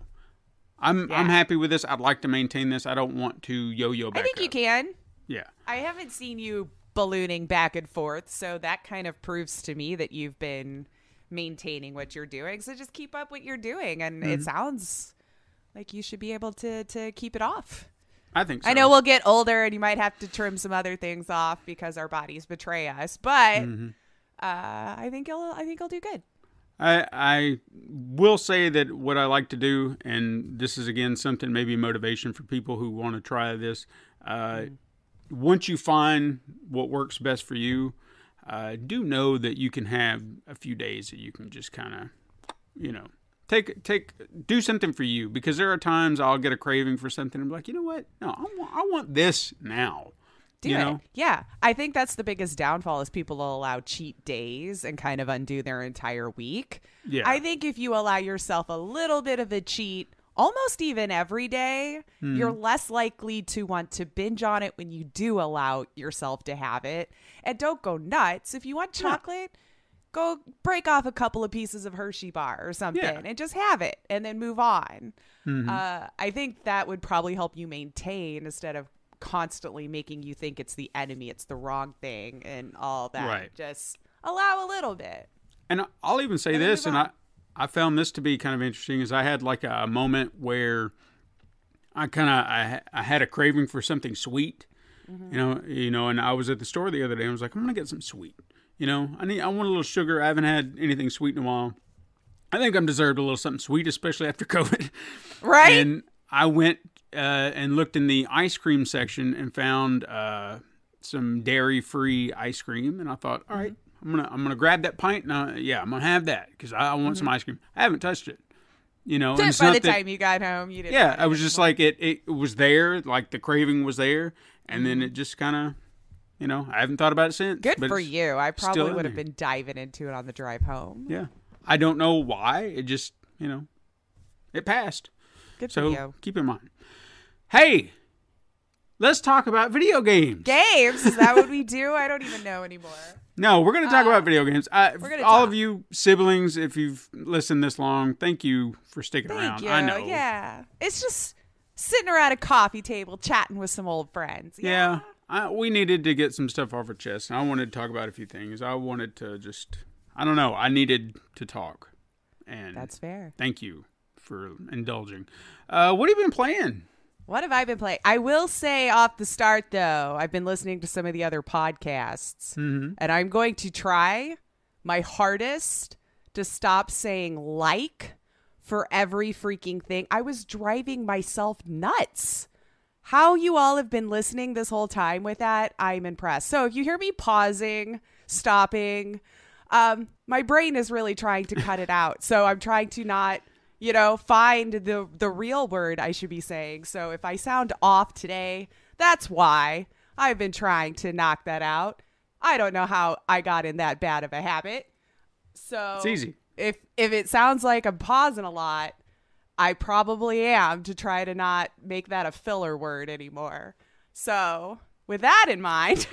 I'm happy with this. I'd like to maintain this. I don't want to yo-yo back I think up. you can. Yeah. I haven't seen you ballooning back and forth, so that kind of proves to me that you've been maintaining what you're doing. So just keep up what you're doing, and it sounds like you should be able to keep it off. I think so. I know we'll get older, and you might have to trim some other things off because our bodies betray us, but I think you'll do good. I will say that what I like to do, and this is again something maybe motivation for people who want to try this. Once you find what works best for you, do know that you can have a few days that you can just kind of, you know, do something for you. Because there are times I'll get a craving for something and be like, you know what? No, I want this now. Do it. Yeah. I think that's the biggest downfall is people will allow cheat days and kind of undo their entire week. Yeah. I think if you allow yourself a little bit of a cheat, almost even every day, you're less likely to want to binge on it when you do allow yourself to have it. And don't go nuts. If you want chocolate, go break off a couple of pieces of Hershey bar or something and just have it and then move on. I think that would probably help you maintain instead of constantly making you think it's the enemy, it's the wrong thing and all that. Right. Just allow a little bit. And I'll even say this, and I found this to be kind of interesting, is I had like a moment where I had a craving for something sweet, you know, and I was at the store the other day and I was like, I'm going to get some sweet. You know, I want a little sugar. I haven't had anything sweet in a while. I think I'm deserved a little something sweet, especially after COVID. Right. And I went and looked in the ice cream section and found some dairy-free ice cream, and I thought, all right, I'm gonna grab that pint, and I'm gonna have that because I want some ice cream. I haven't touched it, you know. And by the time you got home, you didn't. Yeah, I was just like it was there, like the craving was there, and then it just kind of, you know, I haven't thought about it since. Good for you. I probably would have there. been diving into it on the drive home. Yeah, I don't know why. It just, you know, it passed. Good for you. Keep in mind. Hey, let's talk about video games. Games? Is that what we do? I don't even know anymore. No, we're going to talk about video games. All of you siblings, if you've listened this long, thank you for sticking around. Thank you. I know. Yeah. It's just sitting around a coffee table chatting with some old friends. Yeah. We needed to get some stuff off our chest, and I wanted to talk about a few things. I wanted to just, I don't know, I needed to talk. And that's fair. Thank you for indulging. What have you been playing? What have I been playing? I will say off the start, though, I've been listening to some of the other podcasts, and I'm going to try my hardest to stop saying like for every freaking thing. I was driving myself nuts. How you all have been listening this whole time with that, I'm impressed. So if you hear me pausing, stopping, my brain is really trying to cut it out. So I'm trying to not, you know, find the real word I should be saying. So if I sound off today, that's why. I've been trying to knock that out. I don't know how I got in that bad of a habit. So it's easy. If it sounds like I'm pausing a lot, I probably am, to try to not make that a filler word anymore. So with that in mind,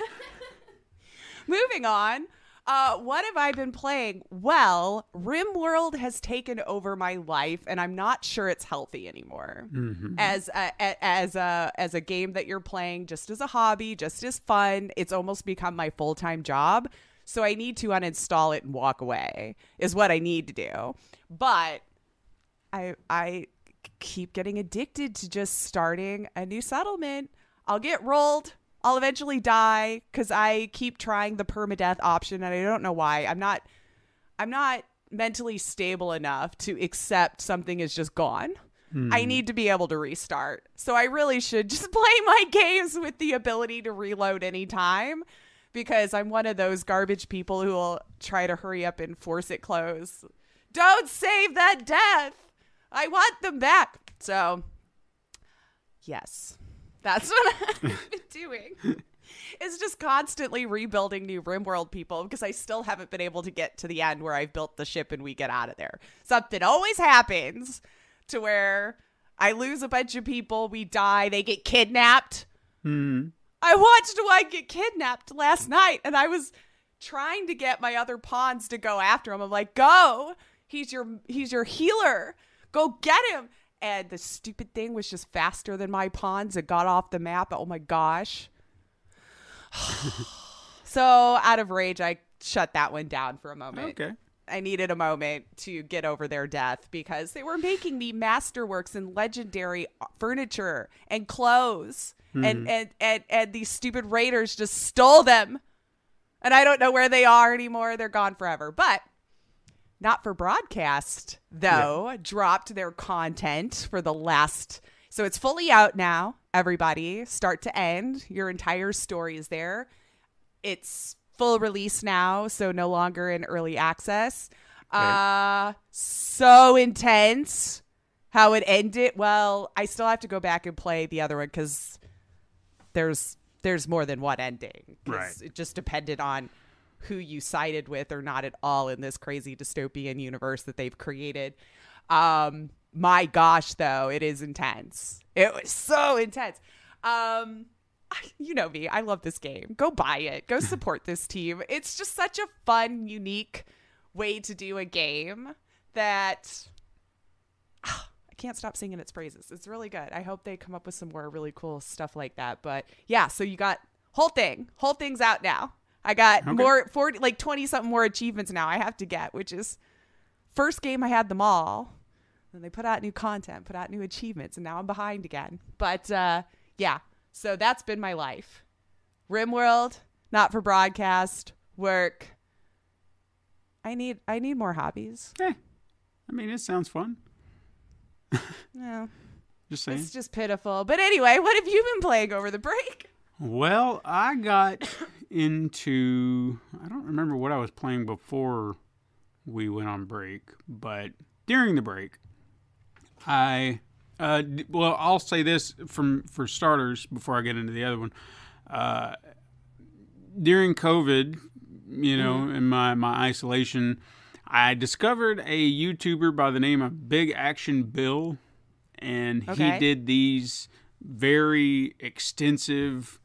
moving on. What have I been playing? Well, RimWorld has taken over my life, and I'm not sure it's healthy anymore. As a game that you're playing just as a hobby, just as fun, it's almost become my full-time job. So I need to uninstall it and walk away is what I need to do. But I keep getting addicted to just starting a new settlement. I'll get rolled. I'll eventually die because I keep trying the permadeath option, and I don't know why. I'm not mentally stable enough to accept something is just gone. I need to be able to restart. So I really should just play my games with the ability to reload anytime, because I'm one of those garbage people who will try to hurry up and force it close. Don't save that death. I want them back. So, yes. That's what I've been doing. It's just constantly rebuilding new RimWorld people, because I still haven't been able to get to the end where I've built the ship and we get out of there. Something always happens to where I lose a bunch of people, we die, they get kidnapped. I watched one get kidnapped last night, and I was trying to get my other pawns to go after him. I'm like, go. He's your healer. Go get him. And the stupid thing was just faster than my pawns. It got off the map. Oh my gosh. So out of rage, I shut that one down for a moment. Okay. I needed a moment to get over their death because they were making me masterworks and legendary furniture and clothes. And these stupid raiders just stole them. And I don't know where they are anymore. They're gone forever. But Not for Broadcast, though, dropped their content for the last. So it's fully out now, everybody, start to end. Your entire story is there. It's full release now, so no longer in early access. Okay. So intense how it ended. Well, I still have to go back and play the other one because there's more than one ending. 'Cause Right. it just depended on who you sided with or not at all in this crazy dystopian universe that they've created. My gosh, though, it is intense. It was so intense. You know me. I love this game. Go buy it. Go support this team. It's just such a fun, unique way to do a game that I can't stop singing its praises. It's really good. I hope they come up with some more really cool stuff like that. But yeah, so you got whole thing's out now. I got more 40, like 20 something more achievements now I have to get, which is first game I had them all. Then they put out new content, put out new achievements, and now I'm behind again. But yeah, so that's been my life. RimWorld, Not for Broadcast, work. I need more hobbies. I mean, it sounds fun. Yeah. Just saying. It's just pitiful. But anyway, what have you been playing over the break? Well, I got into, I don't remember what I was playing before we went on break, but during the break, I'll say this for starters before I get into the other one. During COVID, in my isolation, I discovered a YouTuber by the name of Big Action Bill, and he did these very extensive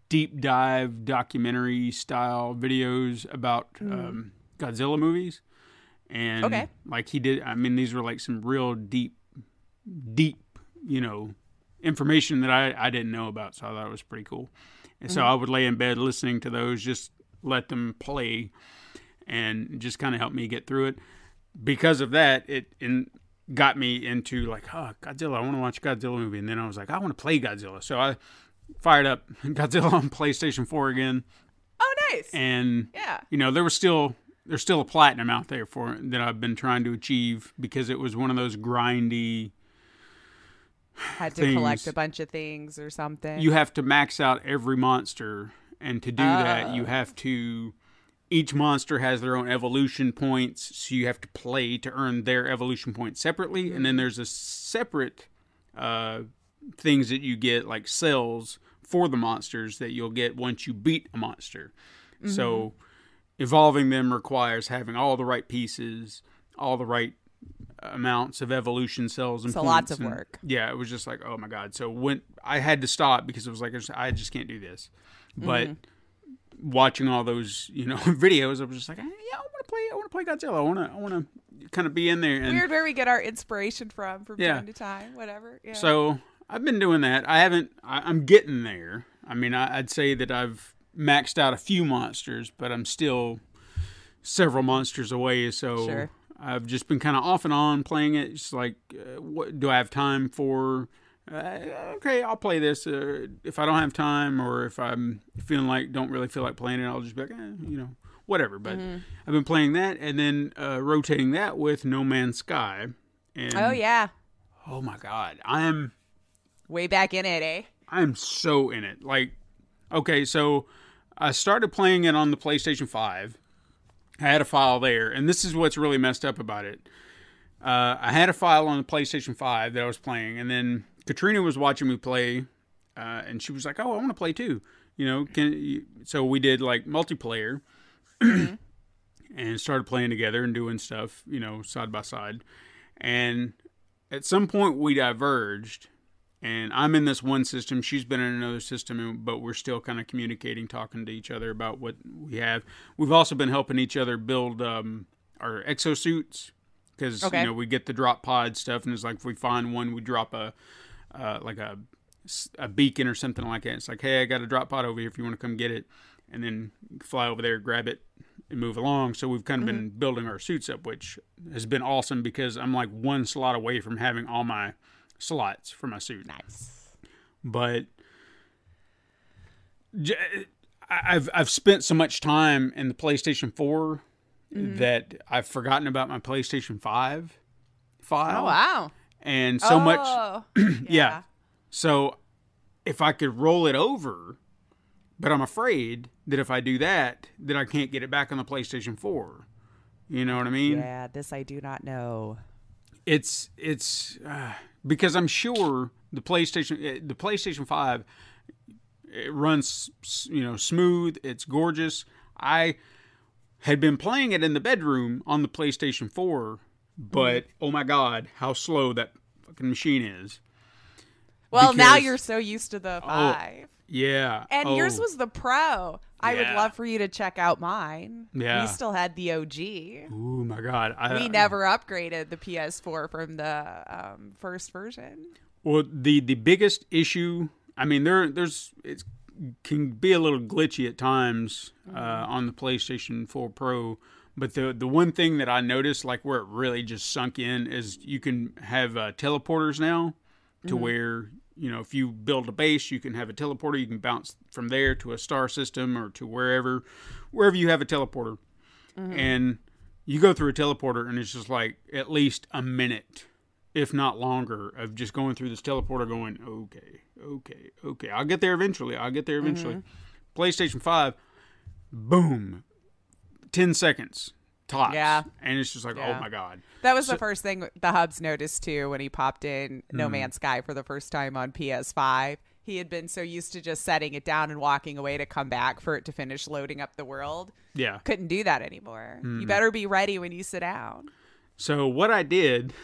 deep dive documentary style videos about Godzilla movies. And like he did, I mean, these were like some real deep, information that I didn't know about. So I thought it was pretty cool. And so I would lay in bed listening to those, just let them play and just kind of help me get through it. Because of that, it got me into like, Godzilla, I want to watch a Godzilla movie. And then I was like, I want to play Godzilla. So I fired up Godzilla on PlayStation 4 again. Oh, nice. And, there's still a platinum out there that I've been trying to achieve because it was one of those grindy Had to collect a bunch of things or something. You have to max out every monster. And to do that, you have to... Each monster has their own evolution points, so you have to play to earn their evolution points separately. And then there's a separate things that you get, like cells for the monsters that you'll get once you beat a monster. Mm-hmm. So evolving them requires having all the right pieces, all the right amounts of evolution cells and points. Lots of work. Yeah, it was just like, oh my God. So when I had to stop because it was like, I just can't do this. But watching all those, videos, I was just like, I want to play Godzilla. I want to kind of be in there. And weird where we get our inspiration from time to time, whatever. Yeah. So I've been doing that. I'm getting there. I mean, I'd say that I've maxed out a few monsters, but I'm still several monsters away. So I've just been kind of off and on playing it. It's like, what do I have time for? Okay, I'll play this. If I don't have time, or if I'm don't really feel like playing it, I'll just be like, whatever. But I've been playing that, and then rotating that with No Man's Sky. And, oh my God, I'm way back in it, eh? I'm so in it. Like, okay, so I started playing it on the PlayStation 5. I had a file there, and this is what's really messed up about it. I had a file on the PlayStation 5 that I was playing, and then Katrina was watching me play, and she was like, "Oh, I want to play too." So we did like multiplayer, and started playing together and doing stuff, side by side. And at some point we diverged, And I'm in this one system. She's been in another system, but we're still kind of communicating, talking to each other about what we have. We've also been helping each other build our exosuits because we get the drop pod stuff, and it's like if we find one, we drop a beacon or something like that. It's like, hey, I got a drop pod over here if you want to come get it, and then fly over there, grab it, and move along. So we've kind of been building our suits up, which has been awesome because I'm like one slot away from having all my slots for my suit. Nice. But I've spent so much time in the PlayStation 4 that I've forgotten about my PlayStation 5 file. Oh, wow. And so much. Yeah. So if I could roll it over, but I'm afraid that if I do that I can't get it back on the PlayStation 4. You know what I mean? Yeah, this I do not know. It's because I'm sure the PlayStation 5, it runs, smooth. It's gorgeous. I had been playing it in the bedroom on the PlayStation 4, but oh my God, how slow that fucking machine is. Well, now you're so used to the 5. Yeah. And yours was the Pro. I would Yeah. love for you to check out mine. Yeah. We still had the OG. Oh my God. We never upgraded the PS4 from the first version. Well, the biggest issue, I mean, it can be a little glitchy at times on the PlayStation 4 Pro, but the one thing that I noticed, like where it really just sunk in, is you can have teleporters now to where, if you build a base, you can have a teleporter. You can bounce from there to a star system or to wherever you have a teleporter. And you go through a teleporter and it's just like at least a minute, if not longer, of just going through this teleporter going, okay. I'll get there eventually. PlayStation 5, boom, 10 seconds tops. Yeah. And it's just like, oh my God. That was the first thing the Hubs noticed too when he popped in No Man's Sky for the first time on PS5. He had been so used to just setting it down and walking away to come back for it to finish loading up the world. Yeah. Couldn't do that anymore. You better be ready when you sit down. So what I did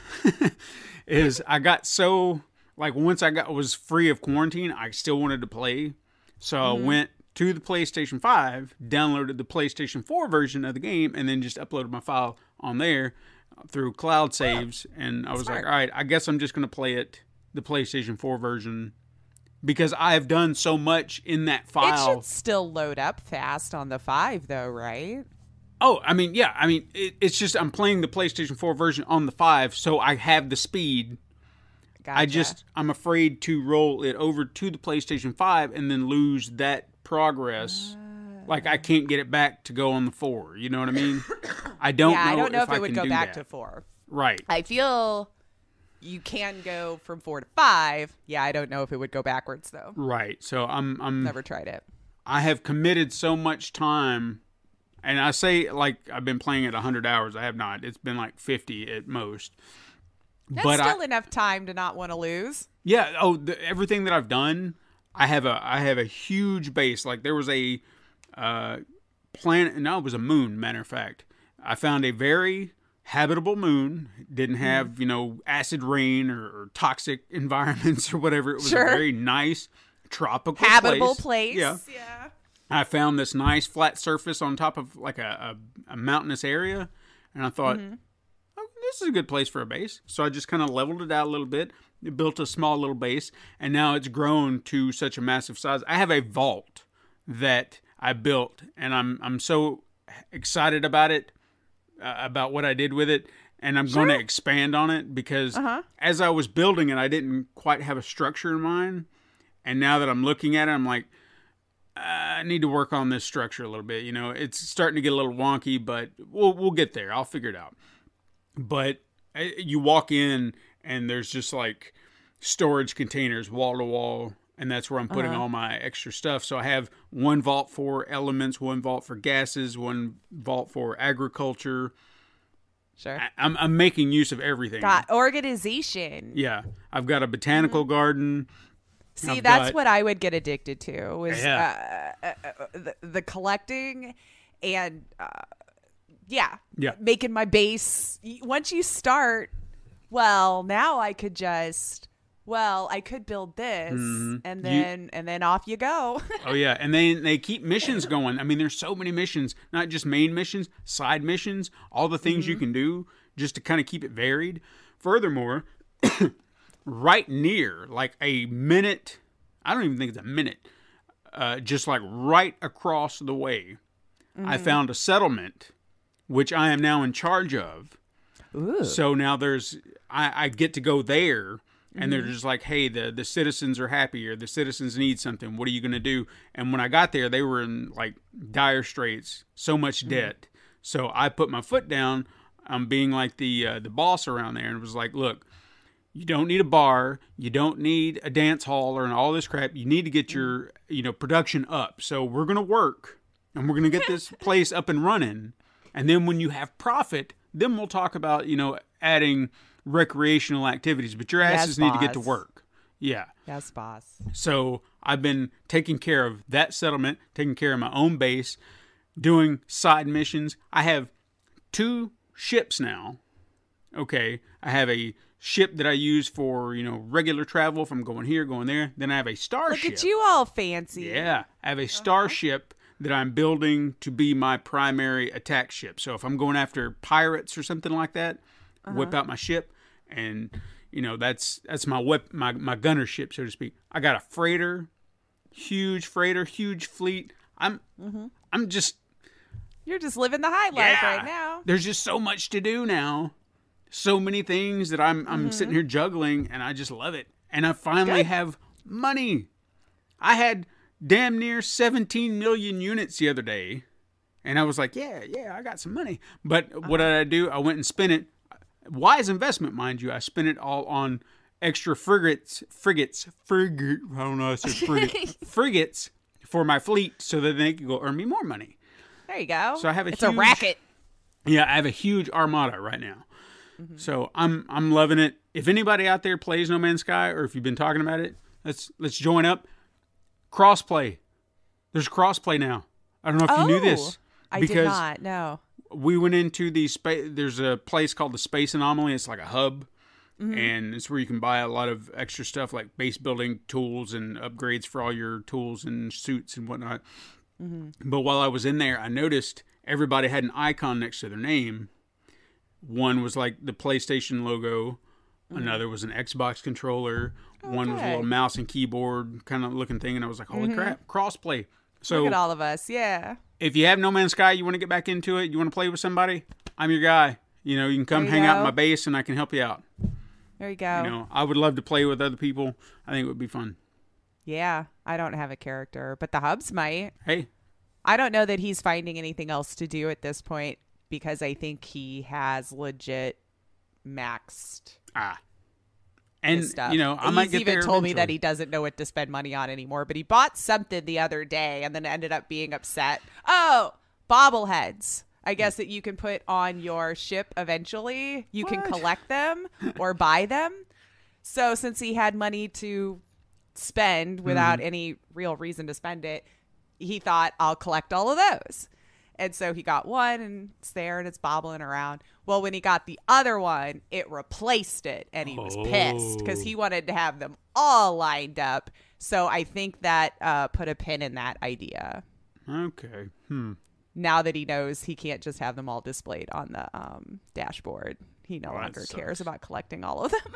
is I got so, like, once I was free of quarantine, I still wanted to play. So I went to the PlayStation 5, downloaded the PlayStation 4 version of the game, and then just uploaded my file on there through cloud saves. And I was like, all right, I guess I'm just going to play it, the PlayStation 4 version, because I have done so much in that file. It should still load up fast on the 5 though, right? Oh, I mean, yeah. I mean, it's just I'm playing the PlayStation 4 version on the 5, so I have the speed. Gotcha. I'm afraid to roll it over to the PlayStation 5 and then lose that progress. Like, I can't get it back to go on the 4. You know what I mean? I don't know if it would go back to 4. Right. I feel you can go from 4 to 5. Yeah, I don't know if it would go backwards though. Right. So I'm Never tried it. I have committed so much time, and I say like I've been playing it 100 hours. I have not. It's been like 50 at most. That's still enough time to not want to lose. Yeah. Oh, everything that I've done, I have a huge base. Like there was a planet. No, it was a moon. Matter of fact, I found a very habitable moon. Didn't have acid rain or toxic environments or whatever. It was a very nice tropical habitable place. Yeah. I found this nice flat surface on top of like a mountainous area, and I thought, oh, this is a good place for a base. So I just kind of leveled it out a little bit, built a small little base, and now it's grown to such a massive size. I have a vault that I built, and I'm so excited about it, about what I did with it, and I'm going to expand on it because as I was building it, I didn't quite have a structure in mind, and now that I'm looking at it, I'm like, I need to work on this structure a little bit. It's starting to get a little wonky, but we'll get there. I'll figure it out. But you walk in and there's just like storage containers wall to wall, and that's where I'm putting all my extra stuff. So I have one vault for elements, one vault for gases, one vault for agriculture. Sure. I'm making use of everything. Got organization. Yeah. I've got a botanical garden. See, that's what I would get addicted to was the collecting and making my base. Once you start, well, now I could just well, I could build this, Mhm. and then off you go. Oh yeah, and they keep missions going. I mean, there's so many missions, not just main missions, side missions, all the things you can do just to kind of keep it varied. Furthermore, right near, like a minute, I don't even think it's a minute, just like right across the way, I found a settlement, which I am now in charge of. Ooh. So now I get to go there. And they're just like, hey, the citizens are happy, or the citizens need something. What are you going to do? And when I got there, they were in like dire straits, so much debt. So I put my foot down. I'm being like the boss around there, and it was like, look, you don't need a bar, you don't need a dance hall, or all this crap. You need to get your production up. So we're going to work, and we're going to get this place up and running. And then when you have profit, then we'll talk about adding recreational activities, but your asses need to get to work. Yeah. Yes, boss. So I've been taking care of that settlement, taking care of my own base, doing side missions. I have 2 ships now. Okay. I have a ship that I use for, regular travel, if I'm going here, going there. Then I have a starship. Look at you all fancy. Yeah. I have a starship that I'm building to be my primary attack ship. So if I'm going after pirates or something like that, whip out my ship, and that's my gunner ship, so to speak. I got a freighter, huge fleet. You're just living the high life right now. There's just so much to do now, so many things that I'm sitting here juggling, and I just love it. And I finally have money. I had damn near 17 million units the other day, and I was like, yeah, I got some money. But what did I do? I went and spent it. Wise investment, mind you. I spent it all on extra frigates, I don't know how to say frigates for my fleet, so that they could go earn me more money. There you go. So I have a racket. Yeah, I have a huge armada right now. So I'm loving it. If anybody out there plays No Man's Sky, or if you've been talking about it, let's join up. Crossplay. There's crossplay now. I don't know if you knew this. I did not. No. We went into the space. There's a place called the Space Anomaly. It's like a hub, and it's where you can buy a lot of extra stuff like base building tools and upgrades for all your tools and suits and whatnot. But while I was in there, I noticed everybody had an icon next to their name. One was like the PlayStation logo. Another was an Xbox controller. One was a little mouse and keyboard kind of looking thing. And I was like, holy crap, crossplay. So look at all of us. Yeah. If you have No Man's Sky, you want to get back into it, you want to play with somebody, I'm your guy. You can come hang out in my base, and I can help you out. There you go. I would love to play with other people. I think it would be fun. Yeah. I don't have a character, but the hubs might. Hey. I don't know that he's finding anything else to do at this point, because I think he has legit maxed and his stuff. I might He's get even there told me eventually. that he doesn't know what to spend money on anymore, but he bought something the other day and then ended up being upset. Oh, bobbleheads. I guess that you can put on your ship eventually. You can collect them or buy them. So since he had money to spend without any real reason to spend it, he thought, I'll collect all of those. And so he got one, and it's there, and it's bobbling around. Well, when he got the other one, it replaced it, and he was pissed because he wanted to have them all lined up. So I think that put a pin in that idea. Okay. Now that he knows he can't just have them all displayed on the dashboard, he no longer cares about collecting all of them.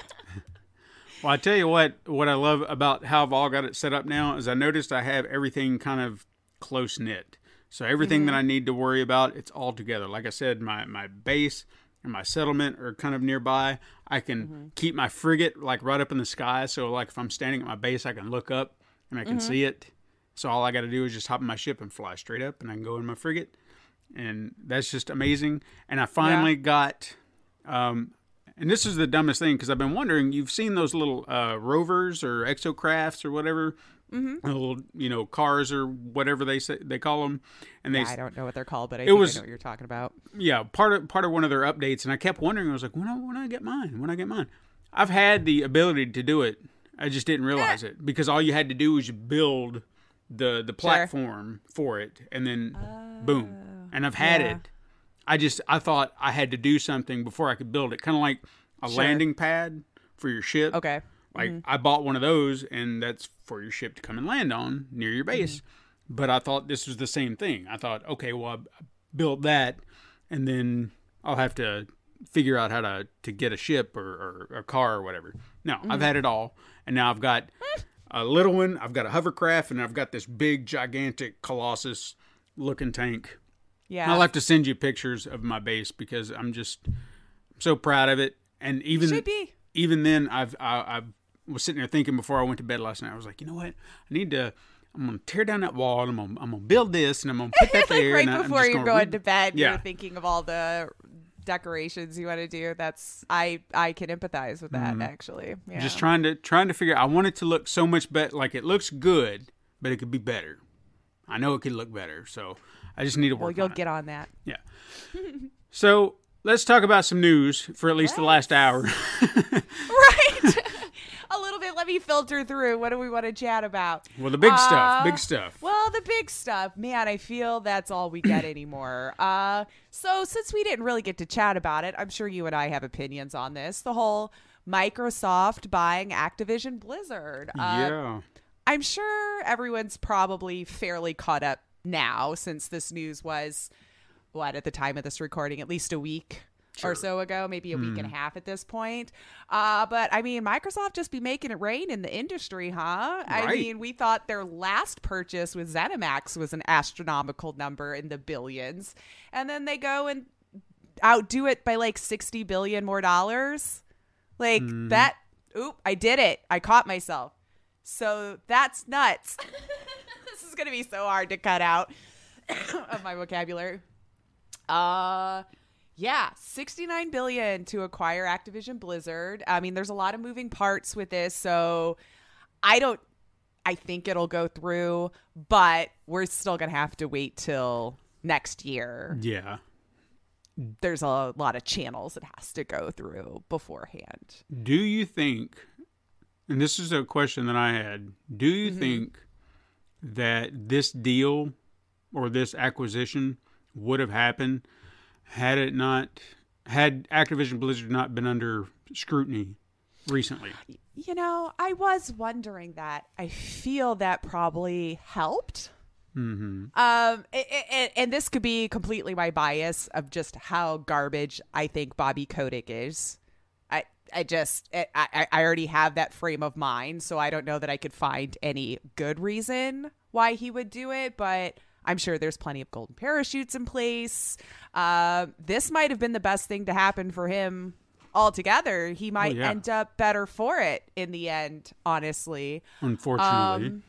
Well, I tell you what I love about how I've all got it set up now is I noticed I have everything kind of close-knit. So everything that I need to worry about, it's all together. Like I said, my base and my settlement are kind of nearby. I can keep my frigate like right up in the sky. So like if I'm standing at my base, I can look up and I can see it. So all I got to do is just hop in my ship and fly straight up, and I can go in my frigate. And that's just amazing. And I finally got, and this is the dumbest thing, because I've been wondering, you've seen those little rovers or exocrafts or whatever, little, cars or whatever they call them. And I don't know what they're called, but I know what you're talking about. Yeah, part of one of their updates, and I kept wondering, I was like, when I get mine? I've had the ability to do it. I just didn't realize it, because all you had to do was build the platform for it, and then boom. And I've had it. I thought I had to do something before I could build it. Kind of like a landing pad for your ship. Okay. Like, I bought one of those, and that's for your ship to come and land on near your base. But I thought this was the same thing. I thought, okay, well, I built that, and then I'll have to figure out how to get a ship or a car or whatever. No, I've had it all, and now I've got a little one, I've got a hovercraft, and I've got this big, gigantic, Colossus-looking tank. Yeah. I'll have to send you pictures of my base because I'm so proud of it. And even then, I was sitting there thinking before I went to bed last night, I was like, you know what? I'm going to tear down that wall, and I'm going to build this, and I'm going to put that there. Right before you're going to bed, Yeah. you're thinking of all the decorations you want to do. I can empathize with that, actually. Yeah. Just trying to figure. I want it to look so much better. Like, it looks good, but it could be better. I know it could look better, so I just need to work. Well, you'll on it. get on that. Yeah. So let's talk about some news for at least the last hour. Right. A little bit. Let me filter through. What do we want to chat about? Well, the big stuff. Big stuff. Well, the big stuff. Man, I feel that's all we get anymore. So since we didn't really get to chat about it, I'm sure you and I have opinions on this. The whole Microsoft buying Activision Blizzard. Yeah. I'm sure everyone's probably fairly caught up now since this news was, at the time of this recording, at least a week or so ago, maybe a week and a half at this point. But I mean, Microsoft just be making it rain in the industry, huh? Right. I mean, we thought their last purchase with ZeniMax was an astronomical number in the billions. And then they go and outdo it by like $60 billion more dollars. Like that. Oop, I did it. I caught myself. So that's nuts. This is going to be so hard to cut out of my vocabulary. Yeah, $69 billion to acquire Activision Blizzard. I mean, there's a lot of moving parts with this, so I think it'll go through, but we're still going to have to wait till next year. Yeah. There's a lot of channels it has to go through beforehand. Do you think, and this is a question that I had, do you think that this deal or this acquisition would have happened had Activision Blizzard not been under scrutiny recently? You know, I was wondering that. I feel that probably helped. And this could be completely my bias of just how garbage I think Bobby Kotick is. I already have that frame of mind, so I don't know that I could find any good reason why he would do it, but I'm sure there's plenty of golden parachutes in place. This might have been the best thing to happen for him altogether. He might end up better for it in the end, honestly. Unfortunately.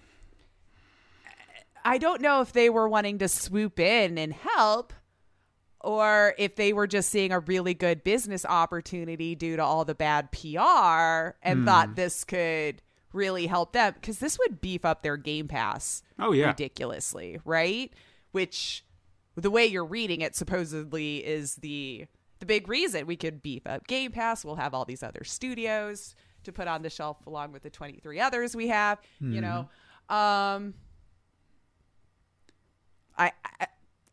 I don't know if they were wanting to swoop in and help, or if they were just seeing a really good business opportunity due to all the bad PR and thought this could really help them, because this would beef up their Game Pass ridiculously, right? Which, the way you're reading it, supposedly is the big reason we could beef up Game Pass. We'll have all these other studios to put on the shelf along with the 23 others we have, you know.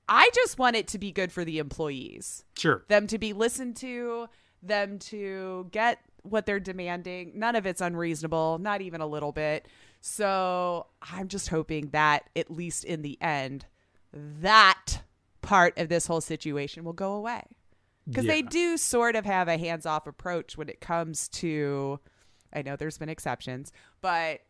I just want it to be good for the employees. Sure. Them to be listened to, them to get what they're demanding. None of it's unreasonable, not even a little bit. So I'm just hoping that at least in the end, that part of this whole situation will go away. Because they do sort of have a hands-off approach when it comes to, I know there's been exceptions, but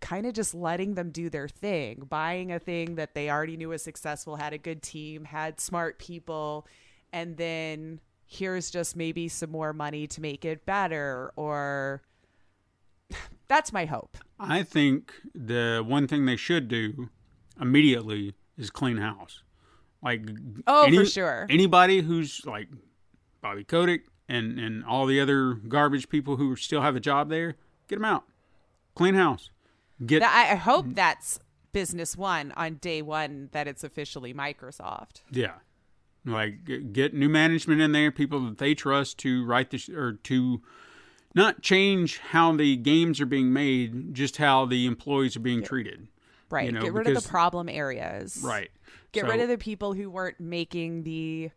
kind of just letting them do their thing, buying a thing that they already knew was successful, had a good team, had smart people, and then here's just maybe some more money to make it better, or that's my hope. I think the one thing they should do immediately is clean house. Like, for sure. Anybody who's like Bobby Kotick and all the other garbage people who still have a job there, get them out. Clean house. I hope that's business one on day one, that it's officially Microsoft. Yeah. Like, get new management in there, people that they trust to write this, or to not change how the games are being made, just how the employees are being treated. Right. You know, get rid of the problem areas. Right. Get rid of the people who weren't making the,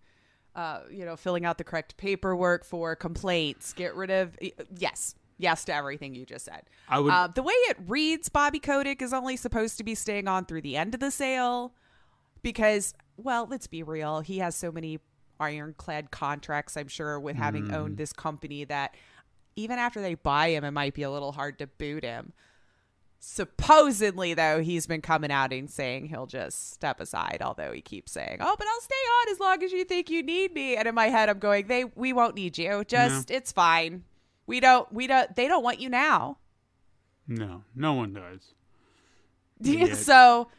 filling out the correct paperwork for complaints. Get rid of, yes. yes to everything you just said. I would. The way it reads, Bobby Kotick is only supposed to be staying on through the end of the sale because, well, let's be real. He has so many ironclad contracts, I'm sure, with having owned this company that even after they buy him, it might be a little hard to boot him. Supposedly, though, he's been coming out and saying he'll just step aside, although he keeps saying, oh, but I'll stay on as long as you think you need me. And in my head, I'm going, we won't need you. Just, it's fine. They don't want you now. No, no one does. So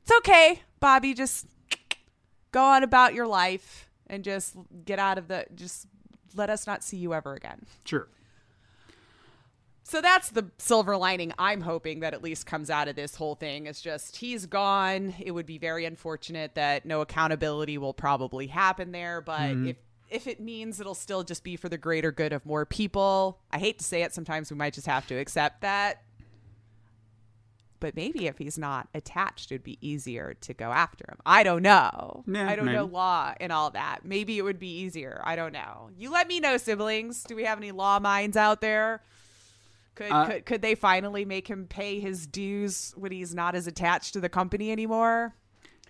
it's okay, Bobby. Just go on about your life and just get out of just let us not see you ever again. Sure. So that's the silver lining I'm hoping that at least comes out of this whole thing. It's just he's gone. It would be very unfortunate that no accountability will probably happen there. But if it means it'll still just be for the greater good of more people, I hate to say it. Sometimes we might just have to accept that. But maybe if he's not attached, it'd be easier to go after him. I don't know. Yeah, I don't maybe. know law and all that. Maybe it would be easier. I don't know. You let me know, siblings. Do we have any law minds out there? Could they finally make him pay his dues when he's not as attached to the company anymore?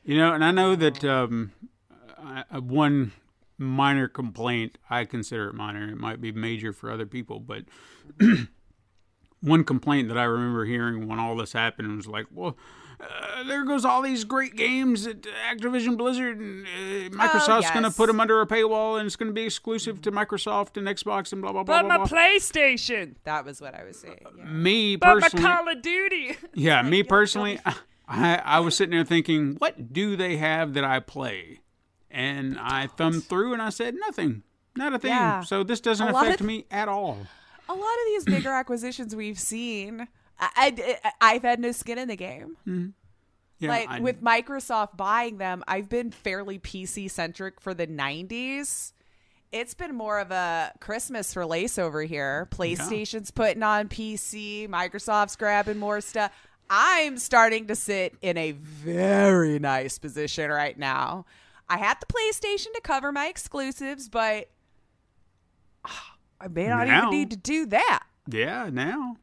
You know, and I know that one minor complaint, I consider it minor, it might be major for other people, but one complaint that I remember hearing when all this happened was like, well, there goes all these great games that Activision Blizzard and Microsoft's going to put them under a paywall and it's going to be exclusive to Microsoft and Xbox and blah, blah, blah, but blah, my blah. PlayStation. That was what I was saying. Yeah. Me but personally. my Call of Duty. Yeah, me personally, I was sitting there thinking, what do they have that I play? And I thumbed through and I said, nothing. Not a thing. Yeah. So this doesn't affect me at all. A lot of these bigger acquisitions we've seen, I've had no skin in the game. Mm-hmm. Yeah, with Microsoft buying them, I've been fairly PC centric for the 90s. It's been more of a Christmas release over here. PlayStation's putting on PC. Microsoft's grabbing more stuff. I'm starting to sit in a very nice position right now. I had the PlayStation to cover my exclusives, but I may not even need to do that. Yeah, now.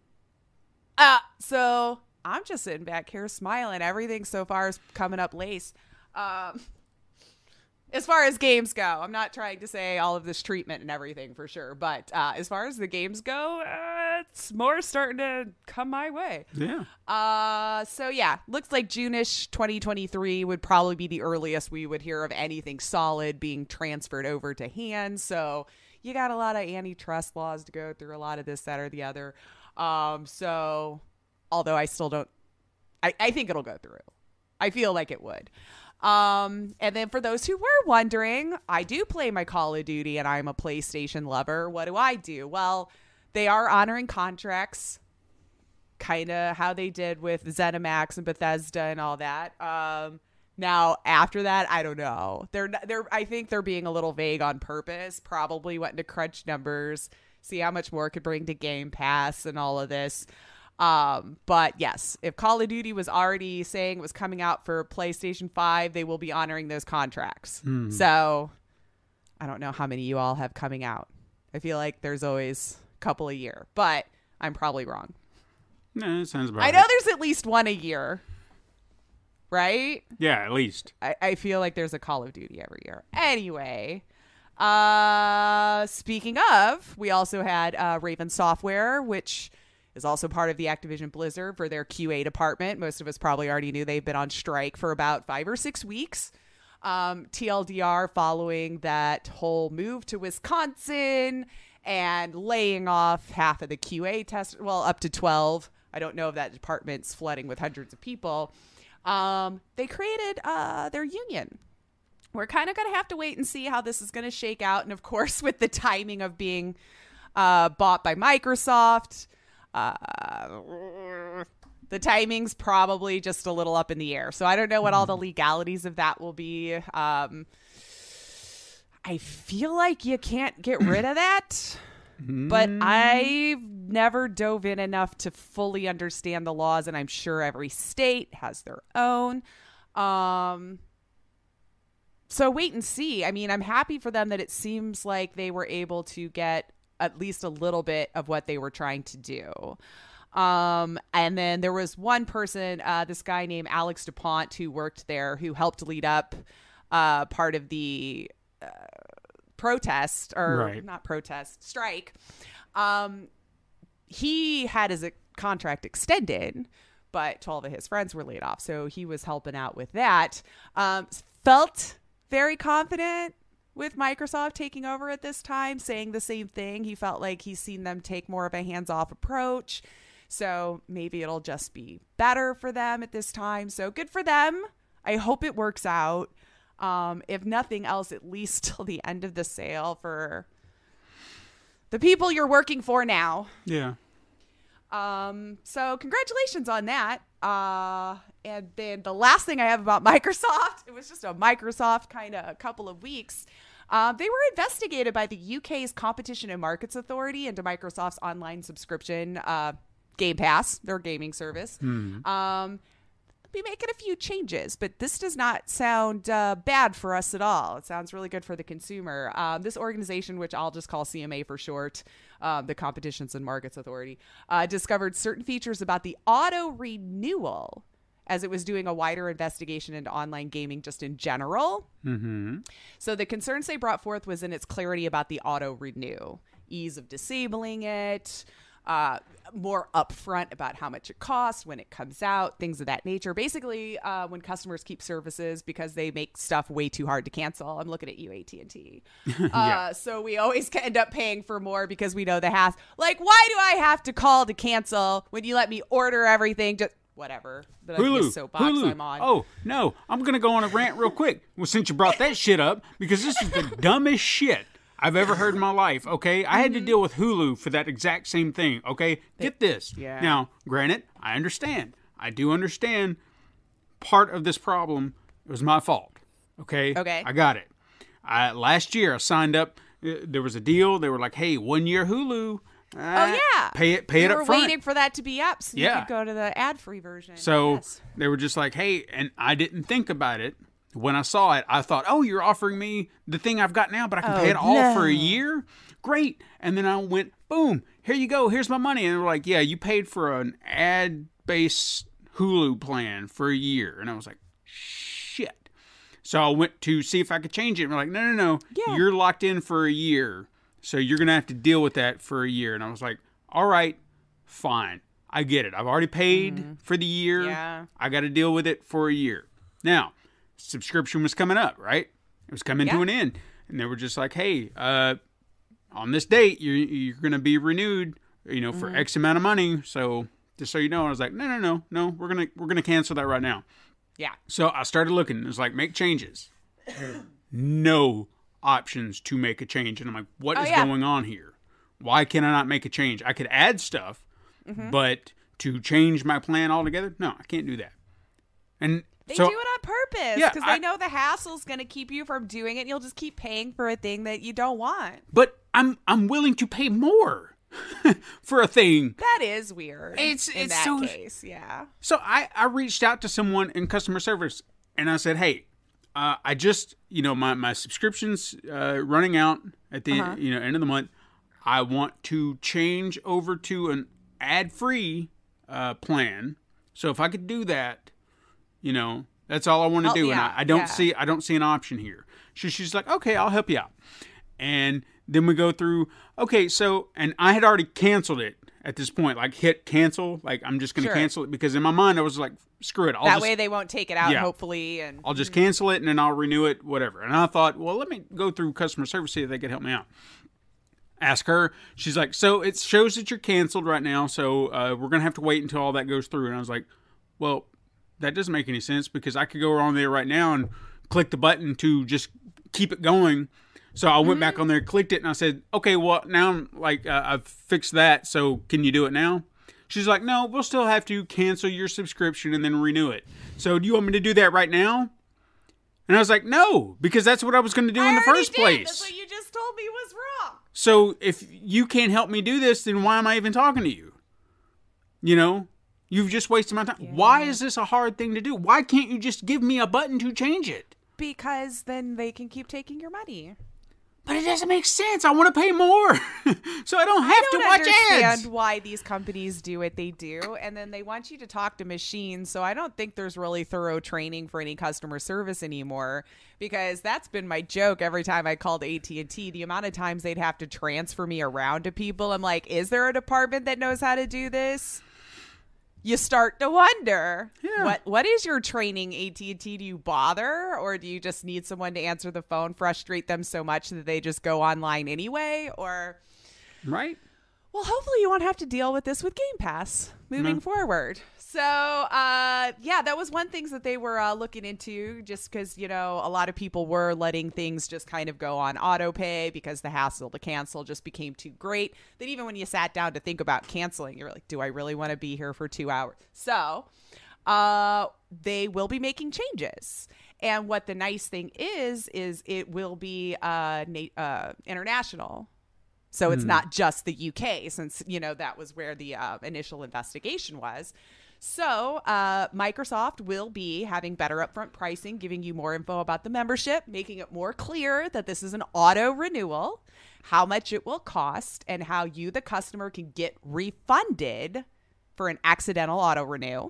So I'm just sitting back here smiling. Everything so far is coming up lace. As far as games go, I'm not trying to say all of this treatment and everything for sure, but as far as the games go, it's more starting to come my way. Yeah. So yeah, looks like June-ish 2023 would probably be the earliest we would hear of anything solid being transferred over to hands. So you got a lot of antitrust laws to go through, a lot of this, that, or the other. So although I still don't, I think it'll go through. I feel like it would. And then for those who were wondering, I do play my Call of Duty and I'm a PlayStation lover. What do? Well, they are honoring contracts, kind of how they did with ZeniMax and Bethesda and all that. Now after that, I don't know. I think they're being a little vague on purpose, probably wanting to crunch numbers, see how much more it could bring to Game Pass and all of this. But yes, if Call of Duty was already saying it was coming out for PlayStation 5, they will be honoring those contracts. So I don't know how many you all have coming out. I feel like there's always a couple a year, but I'm probably wrong. No, that sounds about I right. know there's at least one a year, right? Yeah, at least. I feel like there's a Call of Duty every year. Anyway, speaking of, we also had Raven Software, which is also part of the Activision Blizzard for their QA department. Most of us probably already knew they've been on strike for about 5 or 6 weeks. TLDR following that whole move to Wisconsin and laying off half of the QA test, well, up to 12. I don't know if that department's flooding with hundreds of people. They created their union. We're kind of going to have to wait and see how this is going to shake out. And of course, with the timing of being bought by Microsoft, the timing's probably just a little up in the air. So I don't know what all the legalities of that will be. I feel like you can't get rid of that, but I've never dove in enough to fully understand the laws, and I'm sure every state has their own. So wait and see. I mean, I'm happy for them that it seems like they were able to get at least a little bit of what they were trying to do. And then there was one person, this guy named Alex DuPont, who worked there, who helped lead up part of the protest, or not protest, strike. He had his contract extended, but 12 of his friends were laid off. So he was helping out with that. Felt very confident with Microsoft taking over at this time, saying the same thing. He felt like he's seen them take more of a hands-off approach. So maybe it'll just be better for them at this time. So good for them. I hope it works out. If nothing else, at least till the end of the sale for the people you're working for now. Yeah. So congratulations on that. And then the last thing I have about Microsoft, it was just a Microsoft kind of a couple of weeks. They were investigated by the UK's Competition and Markets Authority into Microsoft's online subscription, Game Pass, their gaming service. Be making a few changes, but this does not sound bad for us at all. It sounds really good for the consumer. This organization, which I'll just call CMA for short, the Competitions and Markets Authority, discovered certain features about the auto renewal as it was doing a wider investigation into online gaming just in general. So the concerns they brought forth was in its clarity about the auto renew, ease of disabling it, more upfront about how much it costs when it comes out, things of that nature. Basically, when customers keep services because they make stuff way too hard to cancel. I'm looking at you, AT&T. So we always end up paying for more because we know the hassle. Like, why do I have to call to cancel when you let me order everything? Just whatever. Hulu. Soapbox I'm on. Oh, no. I'm going to go on a rant real quick. Well, since you brought that shit up, because this is the dumbest shit I've ever heard in my life, okay? I had to deal with Hulu for that exact same thing, okay? Get this. Yeah. Now, granted, I understand. I do understand part of this problem. It was my fault, okay? Okay. I got it. Last year, I signed up. There was a deal. They were like, hey, 1 year Hulu. Oh, yeah. Pay it up We were front. waiting for that to be up so you could go to the ad-free version. So Yes. they were just like, hey, and I didn't think about it. When I saw it, I thought, oh, you're offering me the thing I've got now, but I can pay it all for a year? Great. And then I went, boom, here you go. Here's my money. And they were like, yeah, you paid for an ad-based Hulu plan for a year. And I was like, shit. So I went to see if I could change it. And we're like, no. Yeah. You're locked in for a year. So you're going to have to deal with that for a year. And I was like, all right, fine. I get it. I've already paid for the year. Yeah. I got to deal with it for a year. Now, subscription was coming up, right? It was coming to an end. And they were just like, hey, on this date, you're going to be renewed, for X amount of money. So just so you know, I was like, no, we're going to cancel that right now. Yeah. So I started looking. It was like, make changes. No options to make a change. And I'm like, what is going on here? Why can I not make a change? I could add stuff, but to change my plan altogether, no, I can't do that. And They so, do it on purpose Yeah, because they know the hassle's going to keep you from doing it. And you'll just keep paying for a thing that you don't want. but I'm willing to pay more for a thing. That is weird. It's in that so- case, yeah. So I reached out to someone in customer service and I said, hey, I just, my subscription's running out at the end of the month. I want to change over to an ad-free plan. So if I could do that, that's all I want to do. yeah, And I don't see an option here. She's like, okay, I'll help you out. And then we go through, okay, so, and I had already canceled it at this point, like hit cancel. Like I'm just going to cancel it because in my mind I was like, screw it. That way they won't take it out, hopefully. And I'll just cancel it and then I'll renew it, whatever. And I thought, well, let me go through customer service, see if they could help me out. Ask her. She's like, so it shows that you're canceled right now. So we're going to have to wait until all that goes through. And I was like, well, that doesn't make any sense because I could go on there right now and click the button to just keep it going. So I went back on there, clicked it, and I said, okay, well, now I'm like, I've fixed that. So can you do it now? She's like, no, we'll still have to cancel your subscription and then renew it. So do you want me to do that right now? And I was like, no, because that's what I was going to do in the first place. That's what you just told me was wrong. So if you can't help me do this, then why am I even talking to you? You've just wasted my time. Yeah. Why is this a hard thing to do? Why can't you just give me a button to change it? Because then they can keep taking your money. But it doesn't make sense. I want to pay more, so I don't have to watch ads. I don't understand why these companies do what they do, and then they want you to talk to machines. So I don't think there's really thorough training for any customer service anymore, because that's been my joke every time I called AT&T. The amount of times they'd have to transfer me around to people. I'm like, is there a department that knows how to do this? You start to wonder, what is your training, AT&T? Do you bother, or do you just need someone to answer the phone, frustrate them so much that they just go online anyway? Or, right? Well, hopefully you won't have to deal with this with Game Pass moving forward. So, that was one thing that they were looking into, just because, a lot of people were letting things just kind of go on auto pay because the hassle to cancel just became too great. That even when you sat down to think about canceling, you're like, do I really want to be here for 2 hours? So, they will be making changes. And what the nice thing is it will be international. So it's not just the UK, since, that was where the initial investigation was. So Microsoft will be having better upfront pricing, giving you more info about the membership, making it more clear that this is an auto renewal, how much it will cost, and how you, the customer, can get refunded for an accidental auto renew.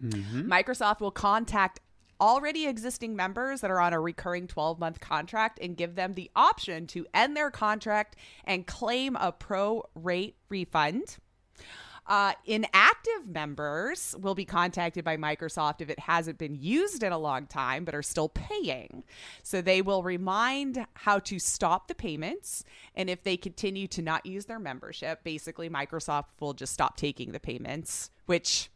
Mm-hmm. Microsoft will contact already existing members that are on a recurring 12-month contract and give them the option to end their contract and claim a pro-rate refund. Inactive members will be contacted by Microsoft if it hasn't been used in a long time but are still paying. So they will remind how to stop the payments, and if they continue to not use their membership, basically Microsoft will just stop taking the payments, which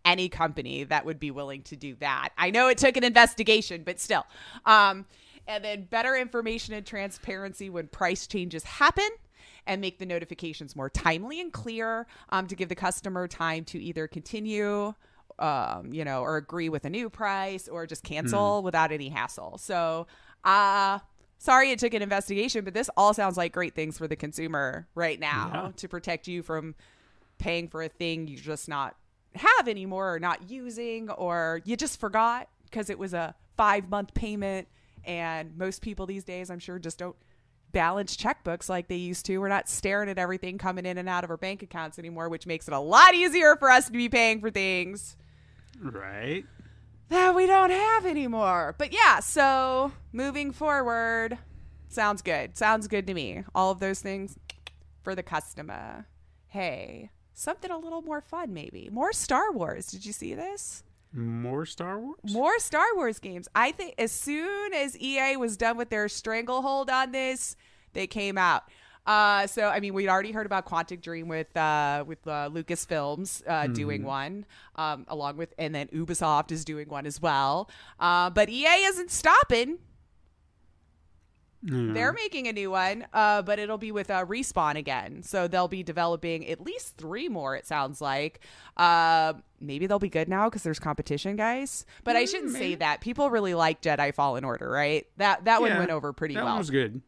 any company that would be willing to do that. I know it took an investigation, but still. And then better information and transparency when price changes happen, and make the notifications more timely and clear, to give the customer time to either continue, or agree with a new price, or just cancel without any hassle. So, sorry it took an investigation, but this all sounds like great things for the consumer right now to protect you from paying for a thing you just not have anymore, or not using, or you just forgot because it was a 5-month payment. And most people these days, I'm sure, just don't balance checkbooks like they used to. We're not staring at everything coming in and out of our bank accounts anymore, which makes it a lot easier for us to be paying for things right that we don't have anymore. But yeah, so moving forward, sounds good to me. All of those things for the customer. Hey, something a little more fun, maybe more Star Wars. Did you see this? More Star Wars? More Star Wars games. I think as soon as EA was done with their stranglehold on this, they came out. So, I mean, we'd already heard about Quantic Dream with Lucasfilms doing one, along with, and then Ubisoft is doing one as well. But EA isn't stopping. They're making a new one, but it'll be with Respawn again. So they'll be developing at least 3 more, it sounds like. Maybe they'll be good now because there's competition, guys. But I shouldn't say that. People really like Jedi Fallen Order, right? That one went over pretty well. That one was good.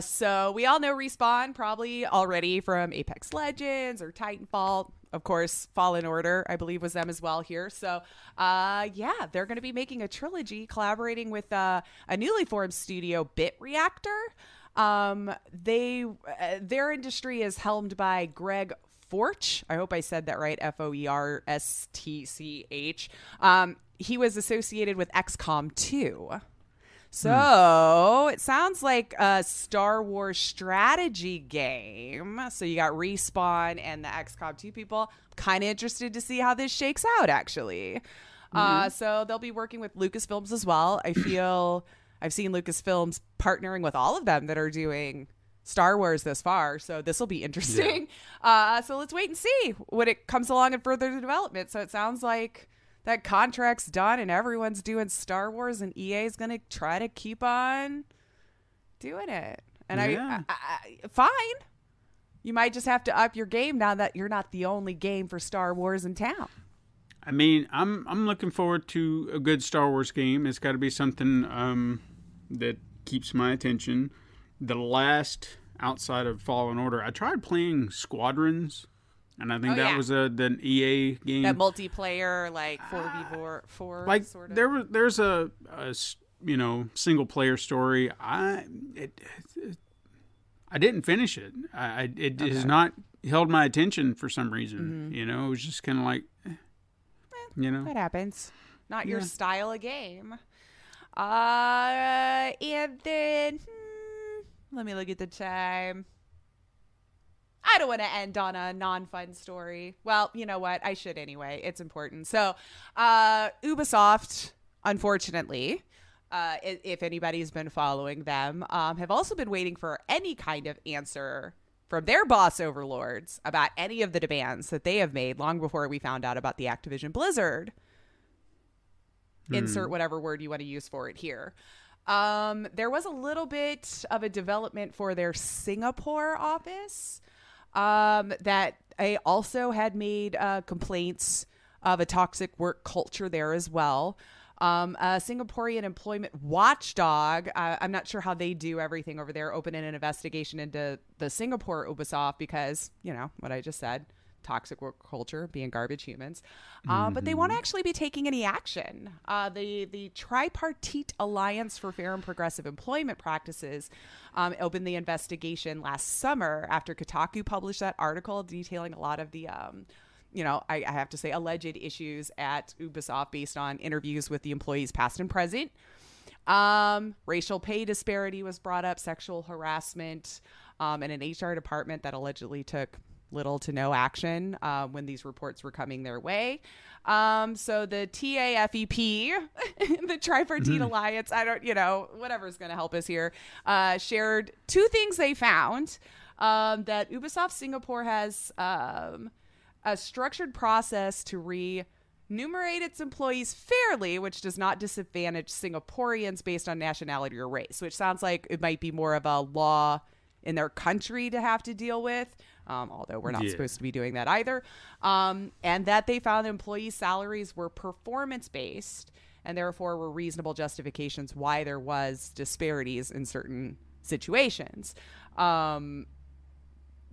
So we all know Respawn probably already from Apex Legends or Titanfall. Of course, Fallen Order, I believe, was them as well here. So, they're going to be making a trilogy, collaborating with a newly formed studio, Bit Reactor. Their industry is helmed by Greg Forch. I hope I said that right. Forstch. He was associated with XCOM 2. So it sounds like a Star Wars strategy game. So you got Respawn and the XCOM 2 people. Kind of interested to see how this shakes out, actually. So they'll be working with Lucasfilms as well. I feel I've seen Lucasfilms partnering with all of them that are doing Star Wars this far. So this will be interesting. Yeah. So let's wait and see when it comes along in further development. So it sounds like that contract's done and everyone's doing Star Wars, and EA is going to try to keep on doing it. And I fine. You might just have to up your game now that you're not the only game for Star Wars in town. I mean, I'm looking forward to a good Star Wars game. It's got to be something that keeps my attention. The last, outside of Fallen Order, I tried playing Squadrons. And I think that was the EA game. That multiplayer, like 4v4, like sort of. there's a single player story. I didn't finish it. It has not held my attention for some reason. It was just kind of like, that happens. Not your style of game. And then let me look at the time. I don't want to end on a non-fun story. Well, you know what? I should anyway. It's important. So, Ubisoft, unfortunately, if anybody's been following them, have also been waiting for any kind of answer from their boss overlords about any of the demands that they have made long before we found out about the Activision Blizzard. Insert whatever word you want to use for it here. There was a little bit of a development for their Singapore office that they also had made complaints of a toxic work culture there as well. A Singaporean employment watchdog, I'm not sure how they do everything over there, opened an investigation into the Singapore Ubisoft because, what I just said, toxic work culture, being garbage humans. But they won't actually be taking any action. The Tripartite Alliance for Fair and Progressive Employment Practices opened the investigation last summer after Kotaku published that article detailing a lot of the I have to say alleged issues at Ubisoft based on interviews with the employees past and present. Racial pay disparity was brought up, sexual harassment, and an HR department that allegedly took little to no action when these reports were coming their way. So the TAFEP, the Tripartite Alliance, whatever's going to help us here, shared two things they found. That Ubisoft Singapore has a structured process to remunerate its employees fairly, which does not disadvantage Singaporeans based on nationality or race, which sounds like it might be more of a law in their country to have to deal with, although we're not supposed to be doing that either. And that they found employee salaries were performance-based and therefore were reasonable justifications why there was disparities in certain situations.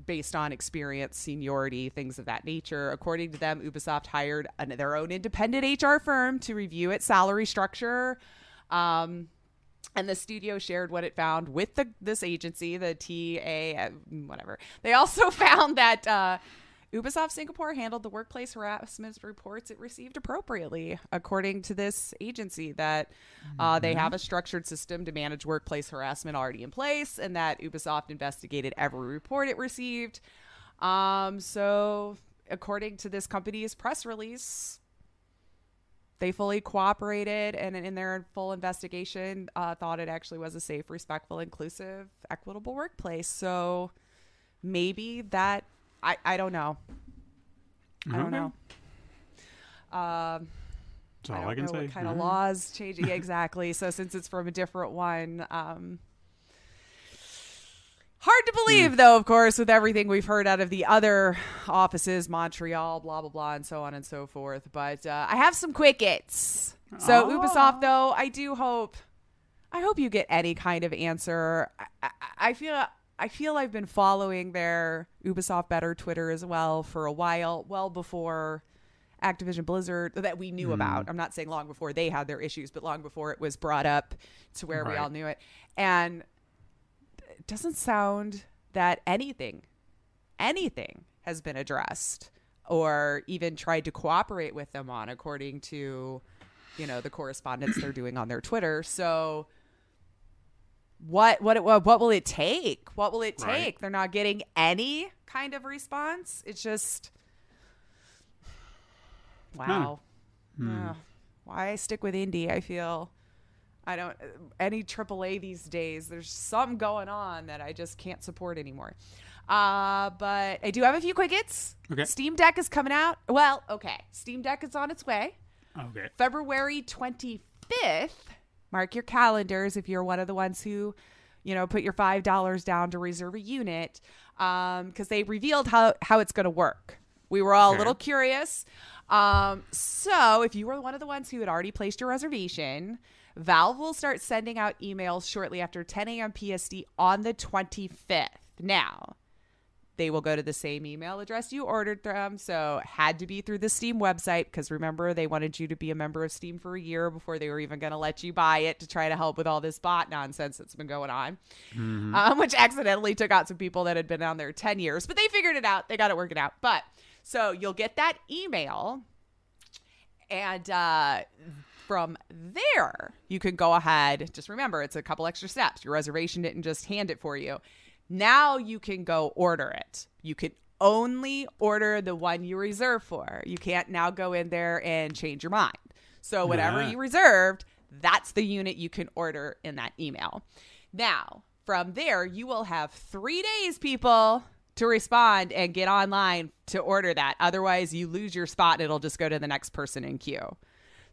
Based on experience, seniority, things of that nature. According to them, Ubisoft hired their own independent HR firm to review its salary structure. And the studio shared what it found with this agency, the TA, whatever. They also found that Ubisoft Singapore handled the workplace harassment reports it received appropriately, according to this agency, that they have a structured system to manage workplace harassment already in place, and that Ubisoft investigated every report it received. So according to this company's press release, they fully cooperated and in their full investigation thought it actually was a safe, respectful, inclusive, equitable workplace. So maybe that... I don't know. I don't know. That's all I can say. What kind of laws changing? Exactly. So since it's from a different one, hard to believe, though, of course, with everything we've heard out of the other offices, Montreal, blah, blah, blah, and so on and so forth. But I have some quick hits. So Ubisoft, though, I hope you get any kind of answer. I feel I've been following their Ubisoft Better Twitter as well for a while, well before Activision Blizzard that we knew about. I'm not saying long before they had their issues, but long before it was brought up to where we all knew it. And it doesn't sound that anything has been addressed or even tried to cooperate with them on, according to, the correspondence they're doing on their Twitter. So what will it take? What will it take? Right. They're not getting any kind of response. It's just, wow. Why I stick with indie? I feel any AAA these days, there's something going on that I just can't support anymore. But I do have a few quick hits. Okay. Steam Deck is coming out. Well, okay. Steam Deck is on its way. Okay. February 25th. Mark your calendars if you're one of the ones who, put your $5 down to reserve a unit, because they revealed how it's going to work. We were all a little curious. So if you were one of the ones who had already placed your reservation, Valve will start sending out emails shortly after 10 a.m. PST on the 25th. Now, They will go to the same email address you ordered from. So had to be through the Steam website because remember, they wanted you to be a member of Steam for a year before they were even going to let you buy it to try to help with all this bot nonsense that's been going on, which accidentally took out some people that had been on there 10 years. But they figured it out. They got it working out. But so you'll get that email and from there, you can go ahead. Just remember, it's a couple extra steps. Your reservation didn't just hand it for you. Now you can go order it. You can only order the one you reserved for. You can't now go in there and change your mind. So whatever you reserved, that's the unit you can order in that email. Now, from there, you will have 3 days, people, to respond and get online to order that. Otherwise, you lose your spot and it'll just go to the next person in queue.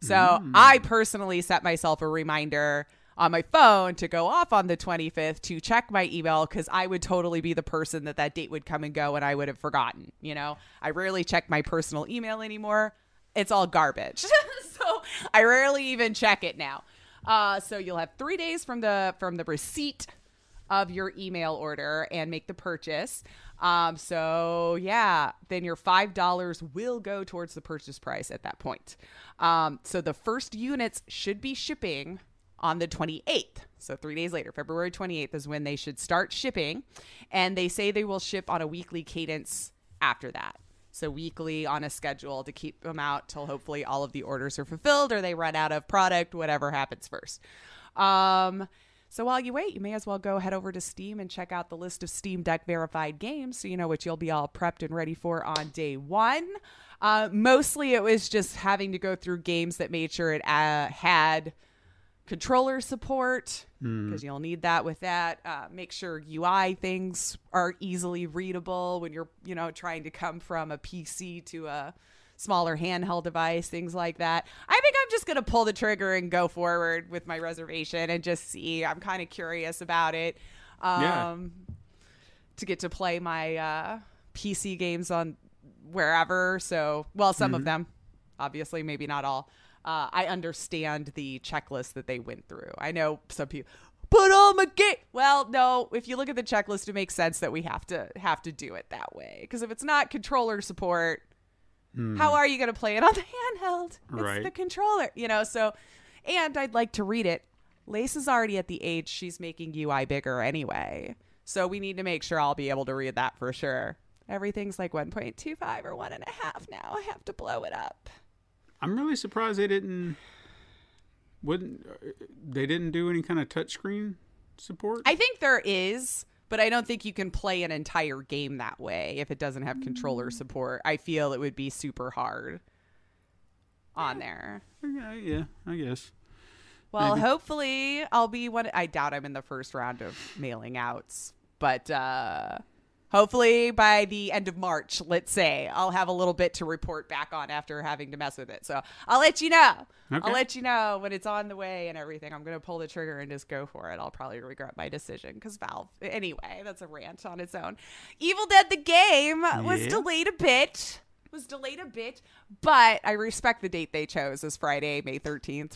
So I personally set myself a reminder on my phone to go off on the 25th to check my email because I would totally be the person that date would come and go and I would have forgotten. You know, I rarely check my personal email anymore. It's all garbage. So I rarely even check it now. So you'll have 3 days from the receipt of your email order and make the purchase. So yeah, then your $5 will go towards the purchase price at that point. So the first units should be shipping on the 28th. So 3 days later, February 28th is when they should start shipping. And they say they will ship on a weekly cadence after that. So weekly on a schedule to keep them out till hopefully all of the orders are fulfilled or they run out of product, whatever happens first. So while you wait, you may as well go head over to Steam and check out the list of Steam Deck verified games so you know what you'll be all prepped and ready for on day one. Mostly it was just having to go through games that made sure it had controller support because you'll need that with that. Make sure UI things are easily readable when you're, trying to come from a PC to a smaller handheld device, things like that. I think I'm just going to pull the trigger and go forward with my reservation and just see. I'm kind of curious about it. To get to play my PC games on wherever. So, some of them, obviously, maybe not all. I understand the checklist that they went through. I know some people, but all my game. Well, no, if you look at the checklist, it makes sense that we have to do it that way. Because if it's not controller support, how are you going to play it on the handheld? It's the controller, so, and I'd like to read it. Lace is already at the age she's making UI bigger anyway. So we need to make sure I'll be able to read that for sure. Everything's like 1.25 or 1.5 now. I have to blow it up. I'm really surprised they didn't do any kind of touchscreen support. I think there is, but I don't think you can play an entire game that way if it doesn't have controller support. I feel it would be super hard on there. Yeah, I guess. Well, maybe. Hopefully I'll be one. I doubt I'm in the first round of mailing outs, but hopefully by the end of March, let's say, I'll have a little bit to report back on after having to mess with it. So I'll let you know. Okay. I'll let you know when it's on the way and everything. I'm going to pull the trigger and just go for it. I'll probably regret my decision because Valve. Anyway, that's a rant on its own. Evil Dead the game was delayed a bit. But I respect the date they chose as Friday the 13th.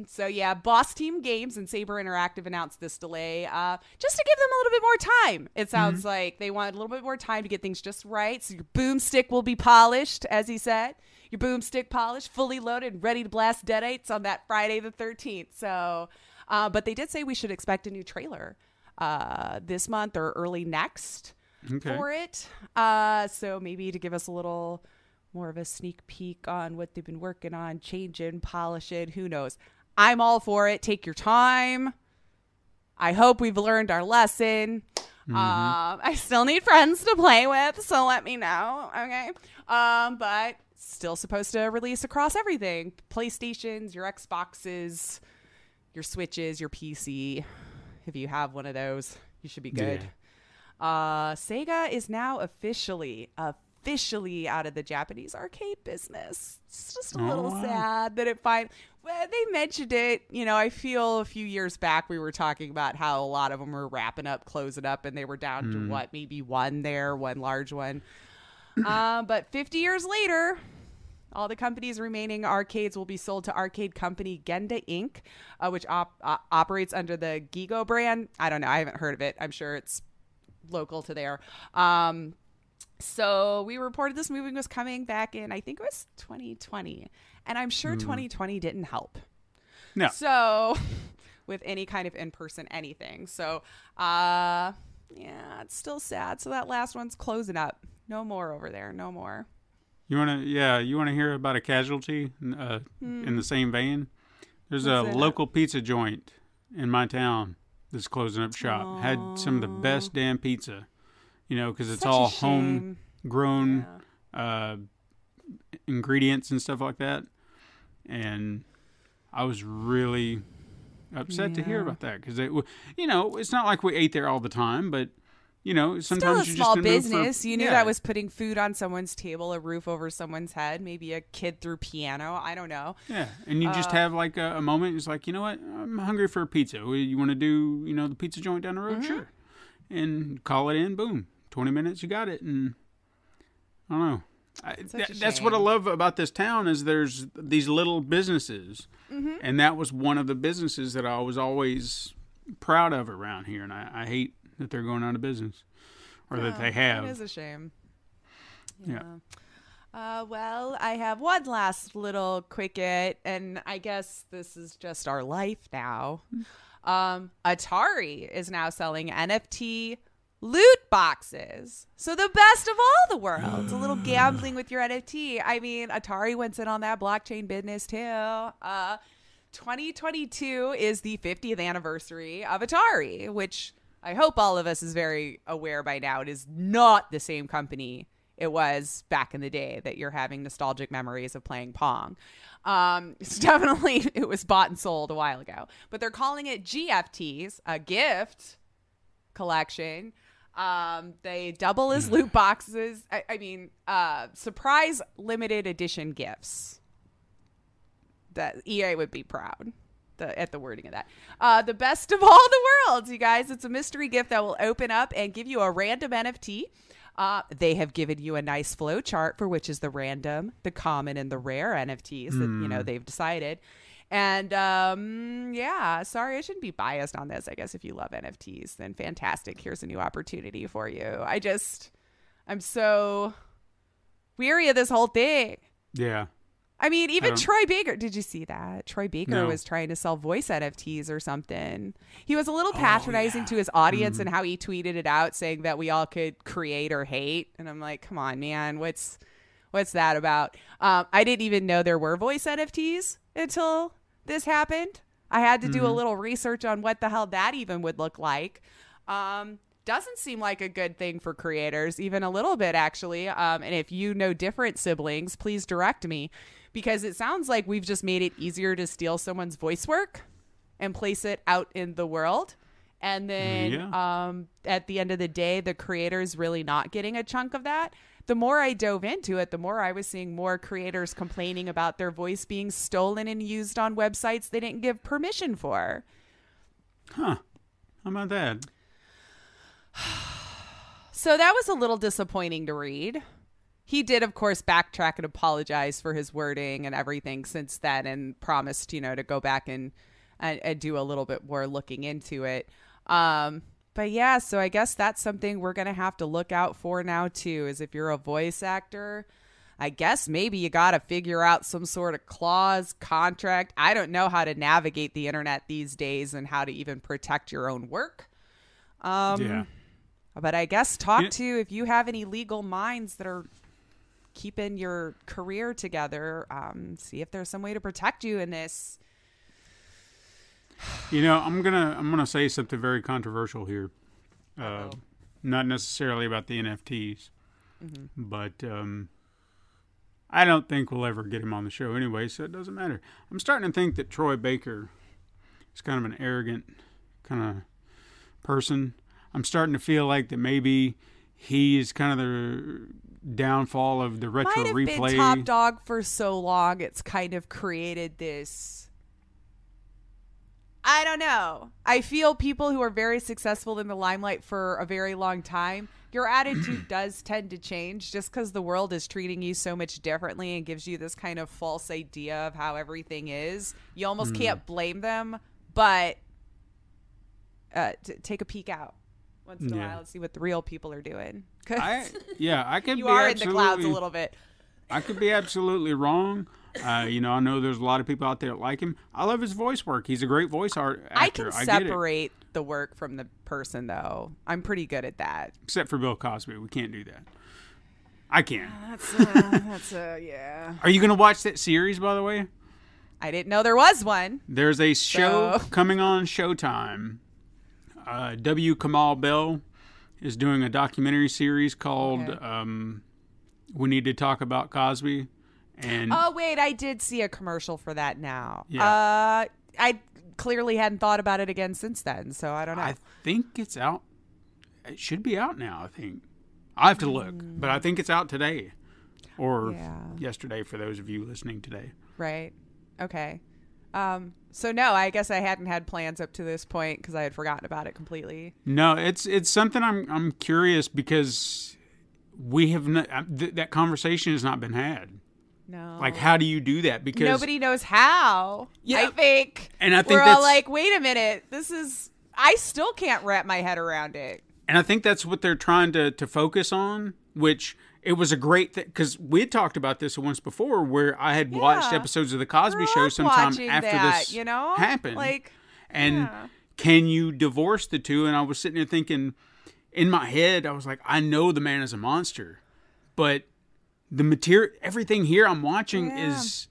So yeah, Boss Team Games and Saber Interactive announced this delay just to give them a little bit more time. It sounds like they wanted a little bit more time to get things just right. So your boomstick will be polished, as he said. Your boomstick polished, fully loaded, and ready to blast deadites on that Friday the 13th. So, but they did say we should expect a new trailer this month or early next. For it. So maybe to give us a little more of a sneak peek on what they've been working on, changing, polishing, who knows. I'm all for it. Take your time. I hope we've learned our lesson. I still need friends to play with, so let me know. Okay. But still supposed to release across everything. PlayStations, your Xboxes, your Switches, your PC. If you have one of those, you should be good. Yeah. Sega is now officially out of the Japanese arcade business. It's just a little sad that they mentioned it. I feel a few years back we were talking about how a lot of them were wrapping up, closing up, and they were down to maybe one large one. But 50 years later, all the company's remaining arcades will be sold to arcade company Genda Inc., which operates under the Gigo brand. I don't know. I haven't heard of it. I'm sure it's local to there. So we reported this movie was coming back in, I think it was 2020. And I'm sure 2020 didn't help. No. So with any kind of in-person anything. So, yeah, it's still sad. So that last one's closing up. No more over there. No more. You want to hear about a casualty in the same vein? There's a local pizza joint in my town that's closing up shop. Had some of the best damn pizza, because it's all homegrown ingredients and stuff like that. And I was really upset to hear about that because it's not like we ate there all the time, but sometimes still a you small just business. You knew that was putting food on someone's table, a roof over someone's head, maybe a kid through piano. I don't know. Yeah, and you just have like a moment. It's like, you know what? I'm hungry for a pizza. You want to do the pizza joint down the road? Sure. And call it in. Boom. 20 minutes, you got it. And I don't know. That's what I love about this town is there's these little businesses, and that was one of the businesses that I was always proud of around here, and I hate that they're going out of business or that they have. It is a shame. Yeah. Well, I have one last little quickie, and I guess this is just our life now. Atari is now selling NFT loot boxes. So the best of all the worlds. A little gambling with your NFT. I mean, Atari went in on that blockchain business too. 2022 is the 50th anniversary of Atari, which I hope all of us is very aware by now. It is not the same company it was back in the day that you're having nostalgic memories of playing Pong. It's definitely, it was bought and sold a while ago. But they're calling it GFTs, a gift collection. They double as loot boxes. I mean, surprise limited edition gifts. That EA would be proud at the wording of that. The best of all the worlds, you guys. It's a mystery gift that will open up and give you a random NFT. They have given you a nice flow chart for which is the random, the common, and the rare NFTs that they've decided. And yeah, sorry, I shouldn't be biased on this. I guess if you love NFTs, then fantastic. Here's a new opportunity for you. I'm so weary of this whole thing. Yeah. I mean, even Troy Baker. Did you see that? Troy Baker No. was trying to sell voice NFTs or something. He was a little patronizing to his audience and how he tweeted it out, saying that we all could create or hate. And I'm like, come on, man, what's that about? I didn't even know there were voice NFTs until this happened. I had to do a little research on what the hell that even would look like. Doesn't seem like a good thing for creators, even a little bit, actually. And if you know different siblings, please direct me, because it sounds like we've just made it easier to steal someone's voice work and place it out in the world. And then at the end of the day, the creator's really not getting a chunk of that. The more I dove into it, the more I was seeing more creators complaining about their voice being stolen and used on websites they didn't give permission for. Huh. How about that? So that was a little disappointing to read. He did, of course, backtrack and apologize for his wording and everything since then and promised, to go back and do a little bit more looking into it. But yeah, so I guess that's something we're going to have to look out for now, too, is if you're a voice actor, I guess maybe you got to figure out some sort of clause, contract. I don't know how to navigate the internet these days and how to even protect your own work. Yeah. But I guess if you have any legal minds that are keeping your career together, see if there's some way to protect you in this. I'm gonna say something very controversial here. Not necessarily about the NFTs, but I don't think we'll ever get him on the show anyway, so it doesn't matter. I'm starting to think that Troy Baker is kind of an arrogant kind of person. I'm starting to feel like that maybe he is kind of the downfall of the retro replay. Might have been top dog for so long, it's kind of created this. I don't know. I feel people who are very successful in the limelight for a very long time, your attitude does tend to change just because the world is treating you so much differently and gives you this kind of false idea of how everything is. You almost can't blame them, but take a peek out. once in a while and see what the real people are doing. I could You be are in the clouds a absolutely- little bit. I could be absolutely wrong. I know there's a lot of people out there that like him. I love his voice work. He's a great voice actor. I can get it. separate the work from the person, though. I'm pretty good at that. Except for Bill Cosby. We can't do that. I can. Yeah. Are you going to watch that series, by the way? I didn't know there was one. There's a show So- coming on Showtime. W. Kamau Bell is doing a documentary series called Okay. We Need to Talk About Cosby. And Oh, wait, I did see a commercial for that now. Yeah. I clearly hadn't thought about it again since then, so I don't know. I think it's out. It should be out now, I think. I have to look, but I think it's out today or Yeah. yesterday for those of you listening today. Right. Okay. So no, I guess I hadn't had plans up to this point because I had forgotten about it completely. No, it's something I'm curious because we have not, that conversation has not been had. No. Like, how do you do that? Because Nobody knows how. Yeah. I think. And I think we're all that's- like, wait a minute, I still can't wrap my head around it. And I think that's what they're trying to focus on, which it was a great thing because we had talked about this once before where I had watched episodes of The Cosby Grew Show up sometime watching after that, this Like, happened. And yeah. can you divorce the two? And I was sitting there thinking, in my head, I was like, I know the man is a monster, but the material, everything here I'm watching it's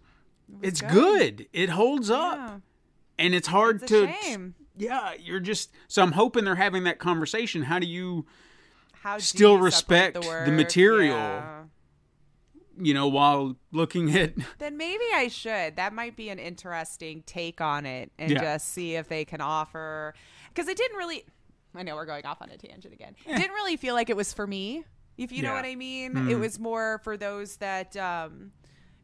good. It holds up. Yeah. And it's hard It's a to, shame. yeah, so I'm hoping they're having that conversation. How do you How do still you separate respect the work? material? Yeah. While looking at, Then maybe I should. That might be an interesting take on it and Yeah. just see if they can offer. Because it didn't really. I know we're going off on a tangent again. It didn't really feel like it was for me, if you know Yeah. what I mean. It was more for those that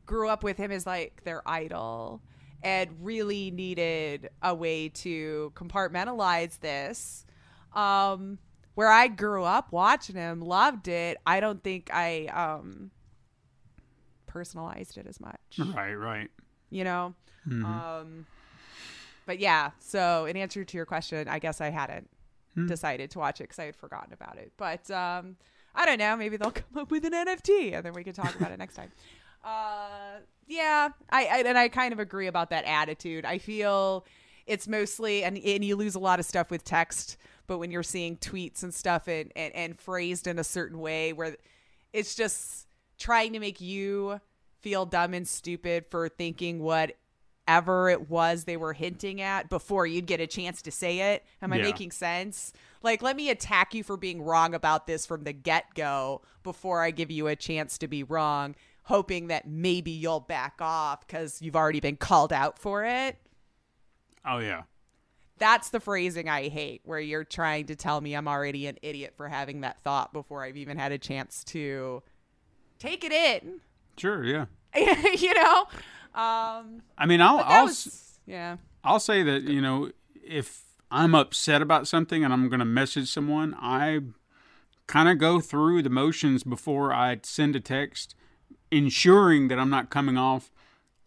grew up with him as like their idol and really needed a way to compartmentalize this. Where I grew up watching him, loved it. I don't think I personalized it as much, right. But yeah, so in answer to your question, I guess I hadn't decided to watch it because I had forgotten about it. But I don't know, maybe they'll come up with an NFT and then we can talk about it next time. Yeah, I kind of agree about that attitude. I feel it's mostly, and you lose a lot of stuff with text, but when you're seeing tweets and stuff and phrased in a certain way where it's just trying to make you feel dumb and stupid for thinking whatever it was they were hinting at before you'd get a chance to say it. Am I Yeah. making sense? Like, let me attack you for being wrong about this from the get-go before I give you a chance to be wrong, hoping that maybe you'll back off because you've already been called out for it. Oh yeah. That's the phrasing I hate, where you're trying to tell me I'm already an idiot for having that thought before I've even had a chance to take it in. Sure, yeah. You know? I mean, Yeah. I'll say that, if I'm upset about something and I'm going to message someone, I kind of go through the motions before I send a text, ensuring that I'm not coming off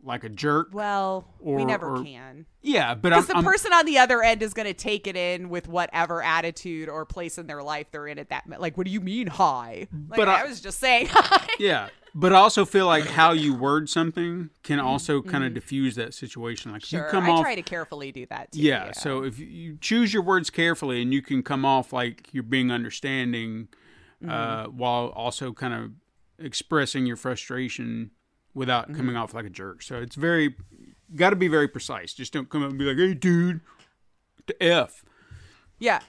like a jerk. Well, we Or- never or- can. Yeah, but Because the person on the other end is going to take it in with whatever attitude or place in their life they're in at that. Like, what do you mean, hi? Like, But I was just saying hi. yeah, but I also feel like how you word something can also kind of diffuse that situation. Like if Sure, you come I off, try to carefully do that too. yeah. So if you choose your words carefully, and you can come off like you're being understanding, while also kind of expressing your frustration without coming off like a jerk. So it's got to be very precise. Just don't come up and be like, "Hey, dude, the F." Yeah.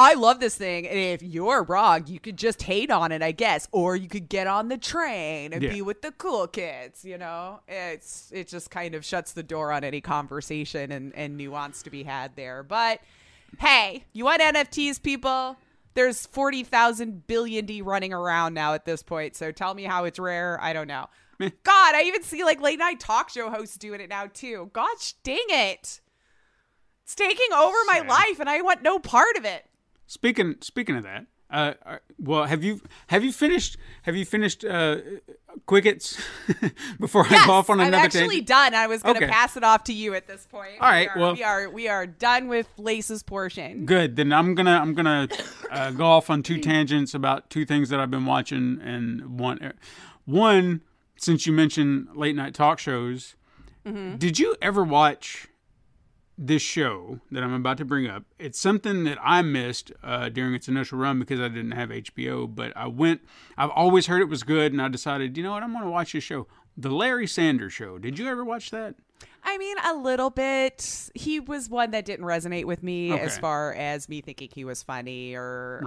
I love this thing. And if you're wrong, you could just hate on it, I guess. Or you could get on the train and Yeah. be with the cool kids, It just kind of shuts the door on any conversation and nuance to be had there. But hey, you want NFTs, people? There's 40,000 billion D running around now at this point. So tell me how it's rare. I don't know. God, I even see like late night talk show hosts doing it now too. Gosh dang it. It's taking over my Sad. life and I want no part of it. Speaking of that, Well, have you finished Quickets before I go off on another I'm actually tangent? done. I was going to Okay. pass it off to you at this point. All right, we are done with Lace's portion. Good. Then I'm gonna go off on two tangents about two things that I've been watching, and one since you mentioned late night talk shows, did you ever watch this show that I'm about to bring up? It's something that I missed during its initial run because I didn't have HBO, but I've always heard it was good, and I decided, you know what, I'm going to watch this show. The Larry Sanders Show. Did you ever watch that? I mean, a little bit. He was one that didn't resonate with me Okay. as far as me thinking he was funny or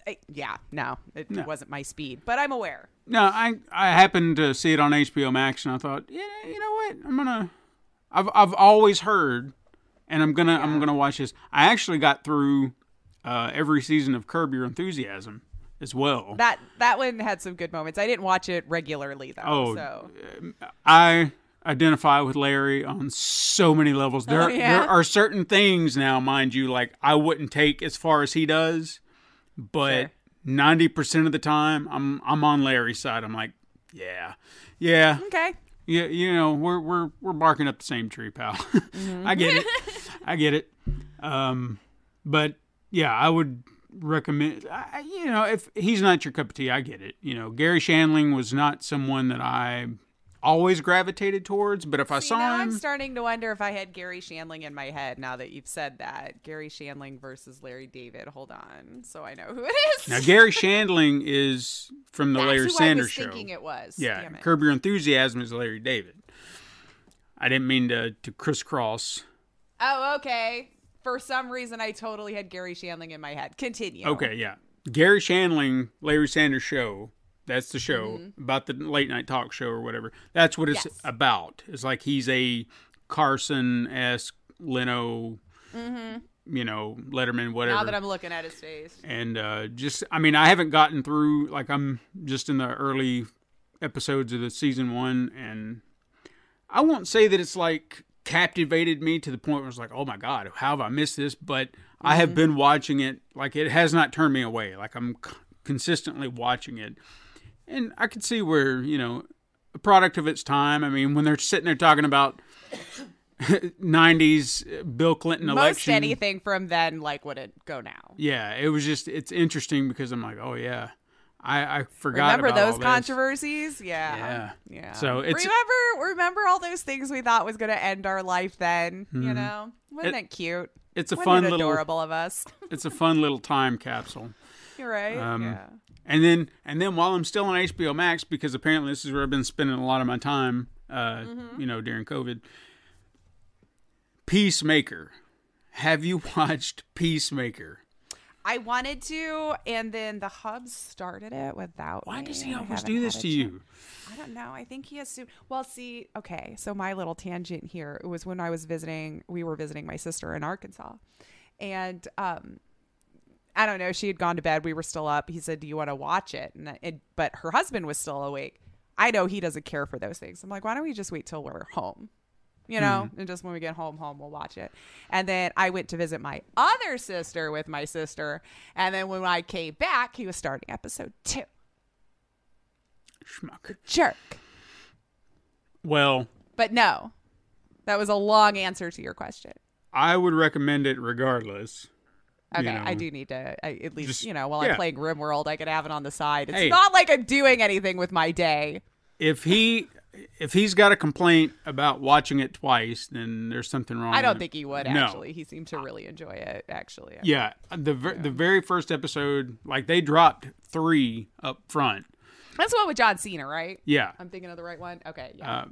it wasn't my speed, but I'm aware. No, I happened to see it on HBO Max, and I thought, yeah, you know what, I've always heard, and I'm gonna watch this. I actually got through every season of Curb Your Enthusiasm as well. That one had some good moments. I didn't watch it regularly though. So I identify with Larry on so many levels. There are certain things now, mind you, like I wouldn't take as far as he does, but 90% of the time I'm on Larry's side. I'm like, yeah. okay. Yeah, you know, we're barking up the same tree, pal. I get it. But yeah, I would recommend. You know, if he's not your cup of tea, I get it. You know, Gary Shandling was not someone that I always gravitated towards, but if I saw now him, I'm starting to wonder if I had Gary Shandling in my head now that you've said that. Gary Shandling versus Larry David. Hold on, so I know who it is. now Gary Shandling is from the That's Larry who Sanders I was Show. thinking it was. Yeah, Damn it. Curb Your Enthusiasm is Larry David. I didn't mean to crisscross. Oh, okay. For some reason, I totally had Gary Shandling in my head. Continue. Okay, yeah. Gary Shandling, Larry Sanders Show. That's the show about the late night talk show or whatever. That's what it's about. It's like he's a Carson-esque, Leno, you know, Letterman, whatever. Now that I'm looking at his face. And I haven't gotten through, like I'm just in the early episodes of the season 1, and I won't say that it's like captivated me to the point where it's like, oh my God, how have I missed this? But I have been watching it. Like it has not turned me away. Like I'm consistently watching it. And I could see where, you know, a product of its time. I mean, when they're sitting there talking about 90s Bill Clinton election. Most anything from then, like, would it go now? Yeah, it was just, it's interesting because I'm like, oh yeah, I forgot Remember about those all this. controversies? Yeah. So it's remember all those things we thought was going to end our life then, you know? Wasn't it cute? It's a Wasn't fun it little adorable of us. It's a fun little time capsule. You're right. Yeah. And then while I'm still on HBO Max, because apparently this is where I've been spending a lot of my time, you know, during COVID. Peacemaker. Have you watched Peacemaker? I wanted to, and then the hub started it without Why me. does he I always haven't do this had to a you? I don't know. I think he assumed. Well, see, okay. So my little tangent here, it was when I was visiting. We were visiting my sister in Arkansas, and I don't know. She had gone to bed. We were still up. He said, "Do you want to watch it?" But her husband was still awake. I know he doesn't care for those things. I'm like, why don't we just wait till we're home? You know, and just when we get home, we'll watch it. And then I went to visit my other sister with my sister. And then when I came back, he was starting episode 2. Schmuck. Jerk. Well, But no, that was a long answer to your question. I would recommend it regardless. Okay, You know, I do need to at least, just- you know, while yeah. I'm playing RimWorld, I could have it on the side. It's Hey. not like I'm doing anything with my day. If he's got a complaint about watching it twice, then there's something wrong. I don't with think he would, No. actually. He seemed to really enjoy it, actually. Yeah, the very first episode, like they dropped 3 up front. That's the one with John Cena, right? Yeah, I'm thinking of the right one? Okay, yeah.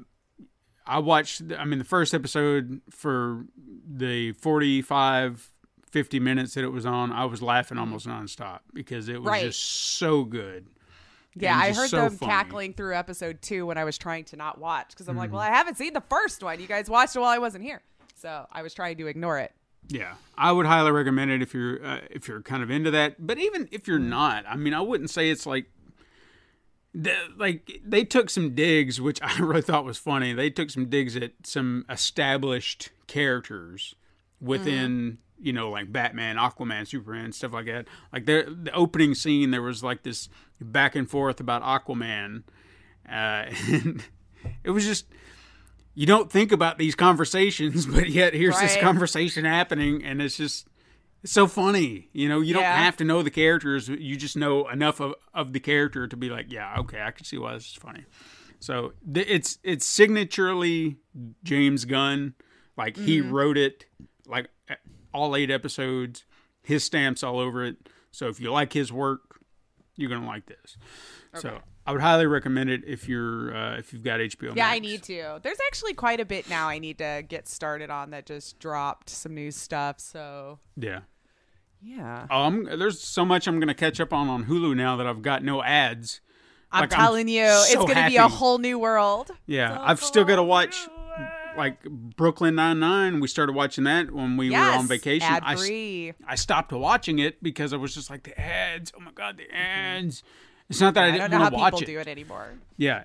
I watched. I mean, the first episode for the 45, 50 minutes that it was on, I was laughing almost nonstop because it was Right. just so good. Yeah, and I just heard so them funny. cackling through episode 2 when I was trying to not watch because I'm like, well, I haven't seen the first one. You guys watched it while I wasn't here, so I was trying to ignore it. Yeah, I would highly recommend it if you're kind of into that. But even if you're not, I mean, I wouldn't say it's like they took some digs, which I really thought was funny. They took some digs at some established characters within you know, like Batman, Aquaman, Superman, stuff like that. Like the opening scene, there was like this back and forth about Aquaman. And it was just, you don't think about these conversations, but yet here's this conversation happening, and it's so funny. You know, you don't have to know the characters. You just know enough of the character to be like, yeah, okay, I can see why this is funny. So it's signaturely James Gunn. Like, he wrote it, like, all 8 episodes, his stamps all over it. So if you like his work, you're going to like this. Okay. So I would highly recommend it if you've got HBO Max. Yeah, I need to. There's actually quite a bit now I need to get started on that just dropped, some new stuff. So yeah. There's so much I'm going to catch up on Hulu now that I've got no ads. I'm telling you, it's going to be a whole new world. Yeah, I've still got to watch, like, Brooklyn Nine-Nine. We started watching that when we were on vacation. Ad-free. I stopped watching it because I was just like, the ads. Oh my God, the ads. It's not that I didn't want to watch it. I don't know how people do it anymore. Yeah.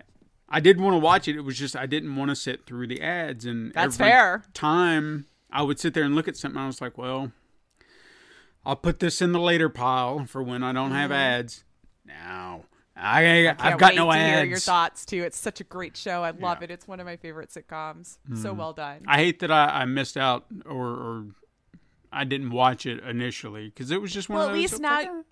I did want to watch it. It was just I didn't want to sit through the ads. And that's every fair. time I would sit there and look at something, I was like, well, I'll put this in the later pile for when I don't have ads. Now, I've got no ads. Hear your thoughts too. It's such a great show. I love it. It's one of my favorite sitcoms. So well done. I hate that I missed out or I didn't watch it initially because it was just one of those. Well, at least now.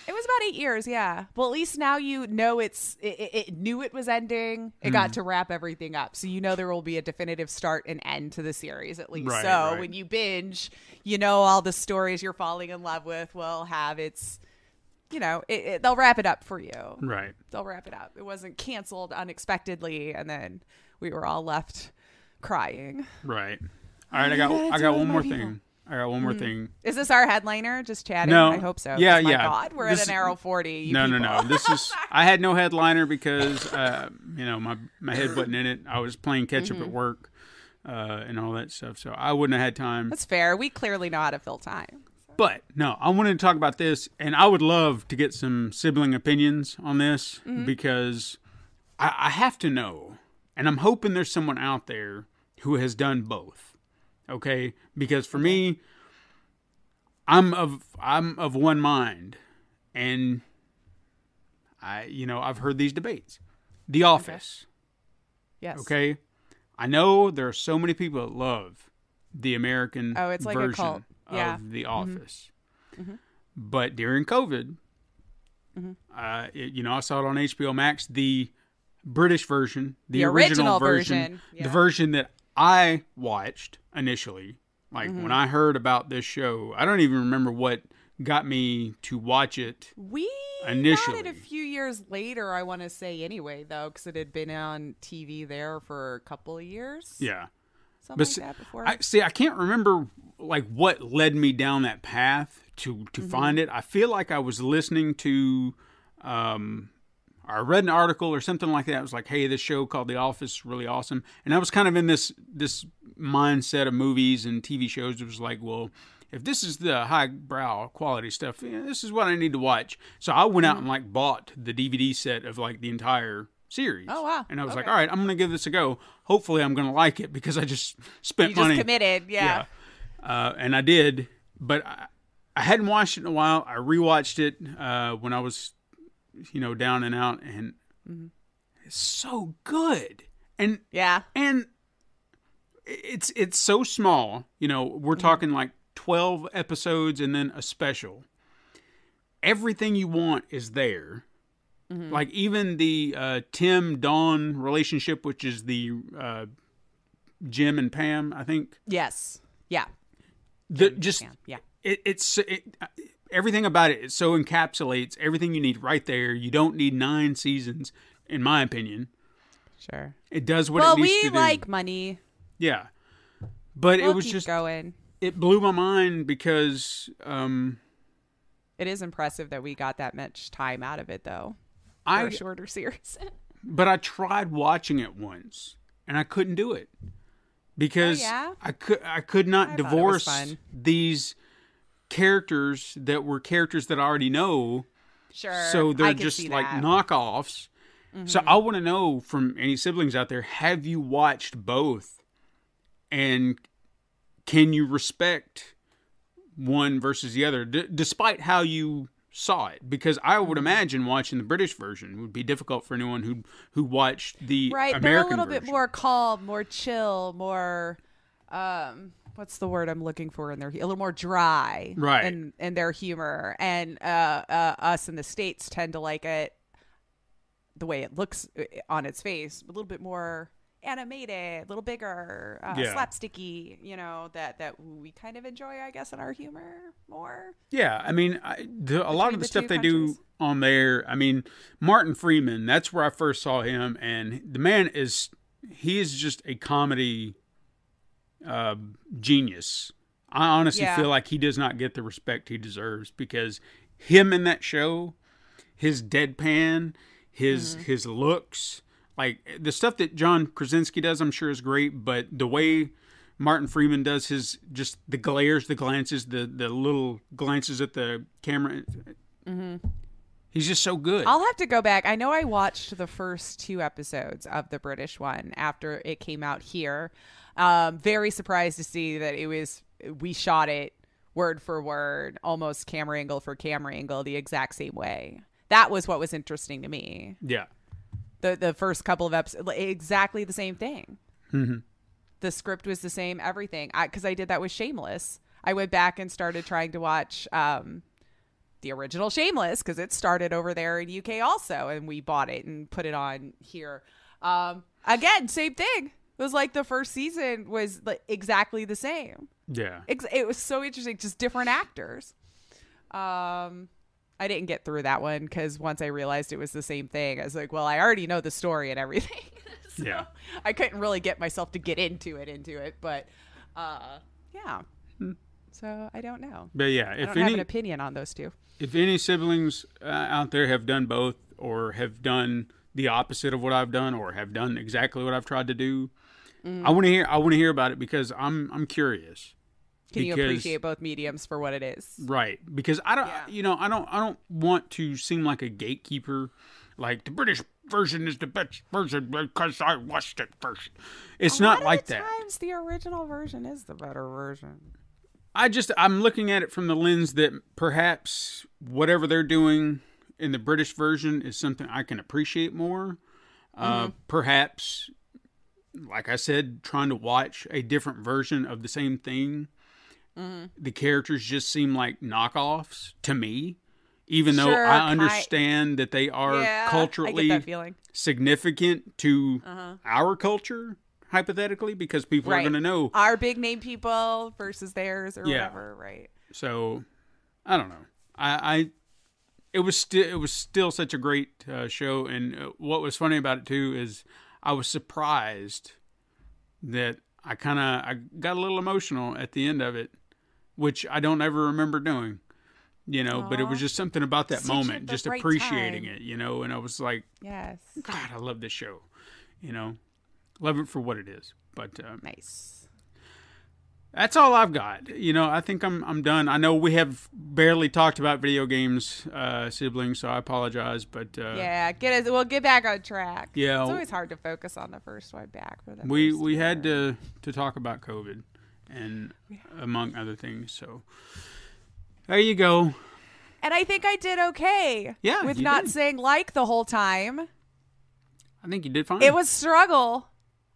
It was about 8 years, yeah. Well, at least now you know it knew it was ending. It got to wrap everything up. So you know there will be a definitive start and end to the series, at least. Right. When you binge, you know all the stories you're falling in love with will have its, you know, they'll wrap it up for you. Right. They'll wrap it up. It wasn't canceled unexpectedly, and then we were all left crying. Right. All right, I got one more thing. I got one more thing. Is this our headliner? Just chatting? No. I hope so. Yeah, my God, we're at an arrow 40. No. This is. I had no headliner because you know, my head wasn't in it. I was playing catch up at work and all that stuff, so I wouldn't have had time. That's fair. We clearly know how to fill time. But no, I wanted to talk about this, and I would love to get some sibling opinions on this because I have to know, and I'm hoping there's someone out there who has done both. Okay, because for me, I'm of one mind, and I've heard these debates. The Office. Okay. Yes. Okay, I know there are so many people that love the American it's like version a cult. Yeah. of The Office, but during COVID, I saw it on HBO Max, the British version, the original version, the version that I watched initially. Like when I heard about this show, I don't even remember what got me to watch it. We initially got it a few years later, I want to say anyway, though, because it had been on TV there for a couple of years. Yeah. Something like that before. I can't remember like what led me down that path to find it. I feel like I was listening to I read an article or something like that. It was like, hey, this show called The Office is really awesome. And I was kind of in this mindset of movies and TV shows. It was like, well, if this is the highbrow quality stuff, this is what I need to watch. So I went out and like bought the DVD set of like the entire series. Oh, wow. And I was like, all right, I'm going to give this a go. Hopefully I'm going to like it because I just spent money. You just committed, yeah. And I did. But I hadn't watched it in a while. I rewatched it when I was down and out, and it's so good. And it's so small. We're talking like 12 episodes and then a special. Everything you want is there. Like even the Tim Dawn relationship, which is the Jim and Pam, I think. Yes. Yeah. Everything about it so encapsulates everything you need right there. You don't need 9 seasons, in my opinion. Sure. It does what it needs to do. Well, we like money. Yeah. But we'll it was keep just going. It blew my mind because it is impressive that we got that much time out of it, though. For a shorter series. But I tried watching it once, and I couldn't do it because I could not divorce these characters that were characters that I already know. Sure. So they're just like knockoffs. So I want to know from any siblings out there, have you watched both? And can you respect one versus the other, despite how you saw it, because I would imagine watching the British version would be difficult for anyone who watched the American They're a little version. bit more calm, more chill, more what's the word I'm looking for in there? A little more dry, right? In their humor, and us in the States tend to like it the way it looks on its face, a little bit more animated, a little bigger, slapsticky, that we kind of enjoy, I guess, in our humor more. Yeah, I mean, a lot of the stuff they do on there, I mean, Martin Freeman, that's where I first saw him, and the man he is just a comedy genius. I honestly feel like he does not get the respect he deserves, because him in that show, his deadpan, his looks, like the stuff that John Krasinski does, I'm sure is great, but the way Martin Freeman does his, just the glares, the glances, the little glances at the camera, he's just so good. I'll have to go back. I know I watched the first 2 episodes of the British one after it came out here. Very surprised to see that we shot it word for word, almost camera angle for camera angle, the exact same way. That was what was interesting to me. Yeah. The first couple of episodes, exactly the same thing. Mm-hmm. The script was the same, everything. Because I did that with Shameless. I went back and started trying to watch the original Shameless, because it started over there in UK also, and we bought it and put it on here. Again, same thing. It was like the first season was exactly the same. Yeah. It was so interesting, just different actors. I didn't get through that one because once I realized it was the same thing, I was like, well, I already know the story and everything. So yeah. I couldn't really get myself to get into it. But yeah. So I don't know. But yeah, I don't have an opinion on those two. If any siblings out there have done both, or have done the opposite of what I've done, or have done exactly what I've tried to do, I want to hear about it, because I'm curious. Can you appreciate both mediums for what it is? Right. Because I don't want to seem like a gatekeeper, like the British version is the best version because I watched it first. It's not like that. Sometimes the original version is the better version. I'm looking at it from the lens that perhaps whatever they're doing in the British version is something I can appreciate more. Perhaps, like I said, trying to watch a different version of the same thing. The characters just seem like knockoffs to me, even though I understand that they are culturally significant to our culture, hypothetically, because people are going to know our big name people versus theirs or whatever, right? So I don't know. It was still such a great show, and what was funny about it too is I was surprised that I got a little emotional at the end of it, which I don't ever remember doing, but it was just something about that moment, just appreciating it, and I was like, yes, God, I love this show, love it for what it is. But nice. That's all I've got. I think I'm done. I know we have barely talked about video games, siblings, so I apologize. But we'll get back on track. Yeah, it's always hard to focus on the first one back for them. We had to talk about COVID and among other things. So there you go. And I think I did okay. Yeah, with not saying the whole time. I think you did fine. It was struggle.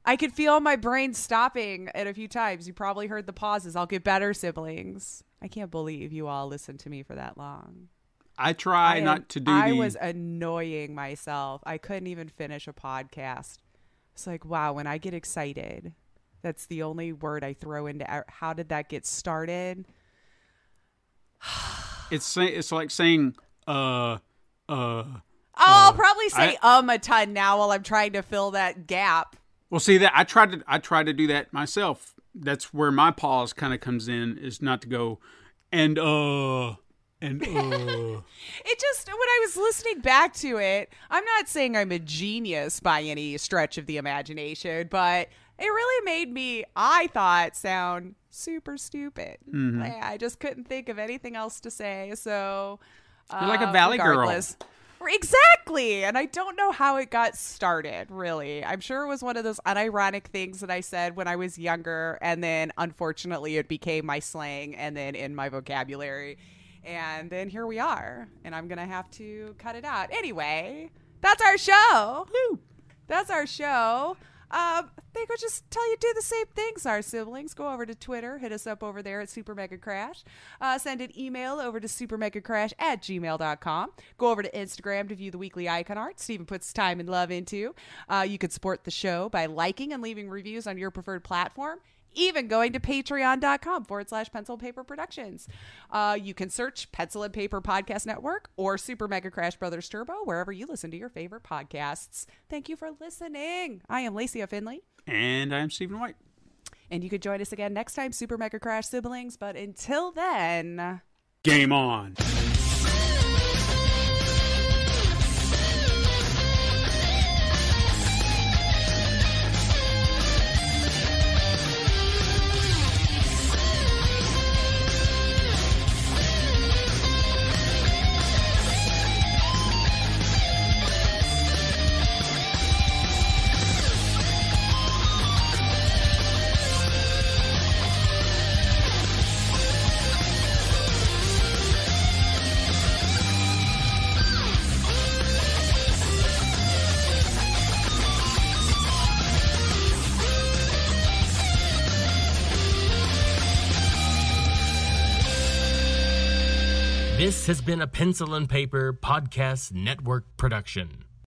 I could feel my brain stopping at a few times. You probably heard the pauses. I'll get better, siblings. I can't believe you all listened to me for that long. I try not to do I was annoying myself. I couldn't even finish a podcast. It's like, wow, when I get excited, that's the only word I throw into how did that get started? It's like saying, I'll probably say a ton now while I'm trying to fill that gap. Well, see that I try to do that myself. That's where my pause kind of comes in, is not to go and It just, when I was listening back to it, I'm not saying I'm a genius by any stretch of the imagination, but it really made me, I thought, sound super stupid. I just couldn't think of anything else to say. So you're like a valley girl. Exactly. And I don't know how it got started, really. I'm sure it was one of those unironic things that I said when I was younger. And then, unfortunately, it became my slang and then in my vocabulary. And then here we are. And I'm going to have to cut it out. Anyway, that's our show. Woo. That's our show. I think I'll just tell you do the same things, our siblings. Go over to Twitter. Hit us up over there at Super Mega Crash. Send an email over to supermegacrash@gmail.com. Go over to Instagram to view the weekly icon art Steven puts time and love into. You can support the show by liking and leaving reviews on your preferred platform. Even going to patreon.com/Pencil and Paper Productions. You can search Pencil and Paper Podcast Network or Super Mega Crash Brothers Turbo wherever you listen to your favorite podcasts. Thank you for listening. I am Lacey Finley. And I'm Stephen White. And you can join us again next time, Super Mega Crash siblings. But until then, game on. This has been a Pencil and Paper Podcast Network production.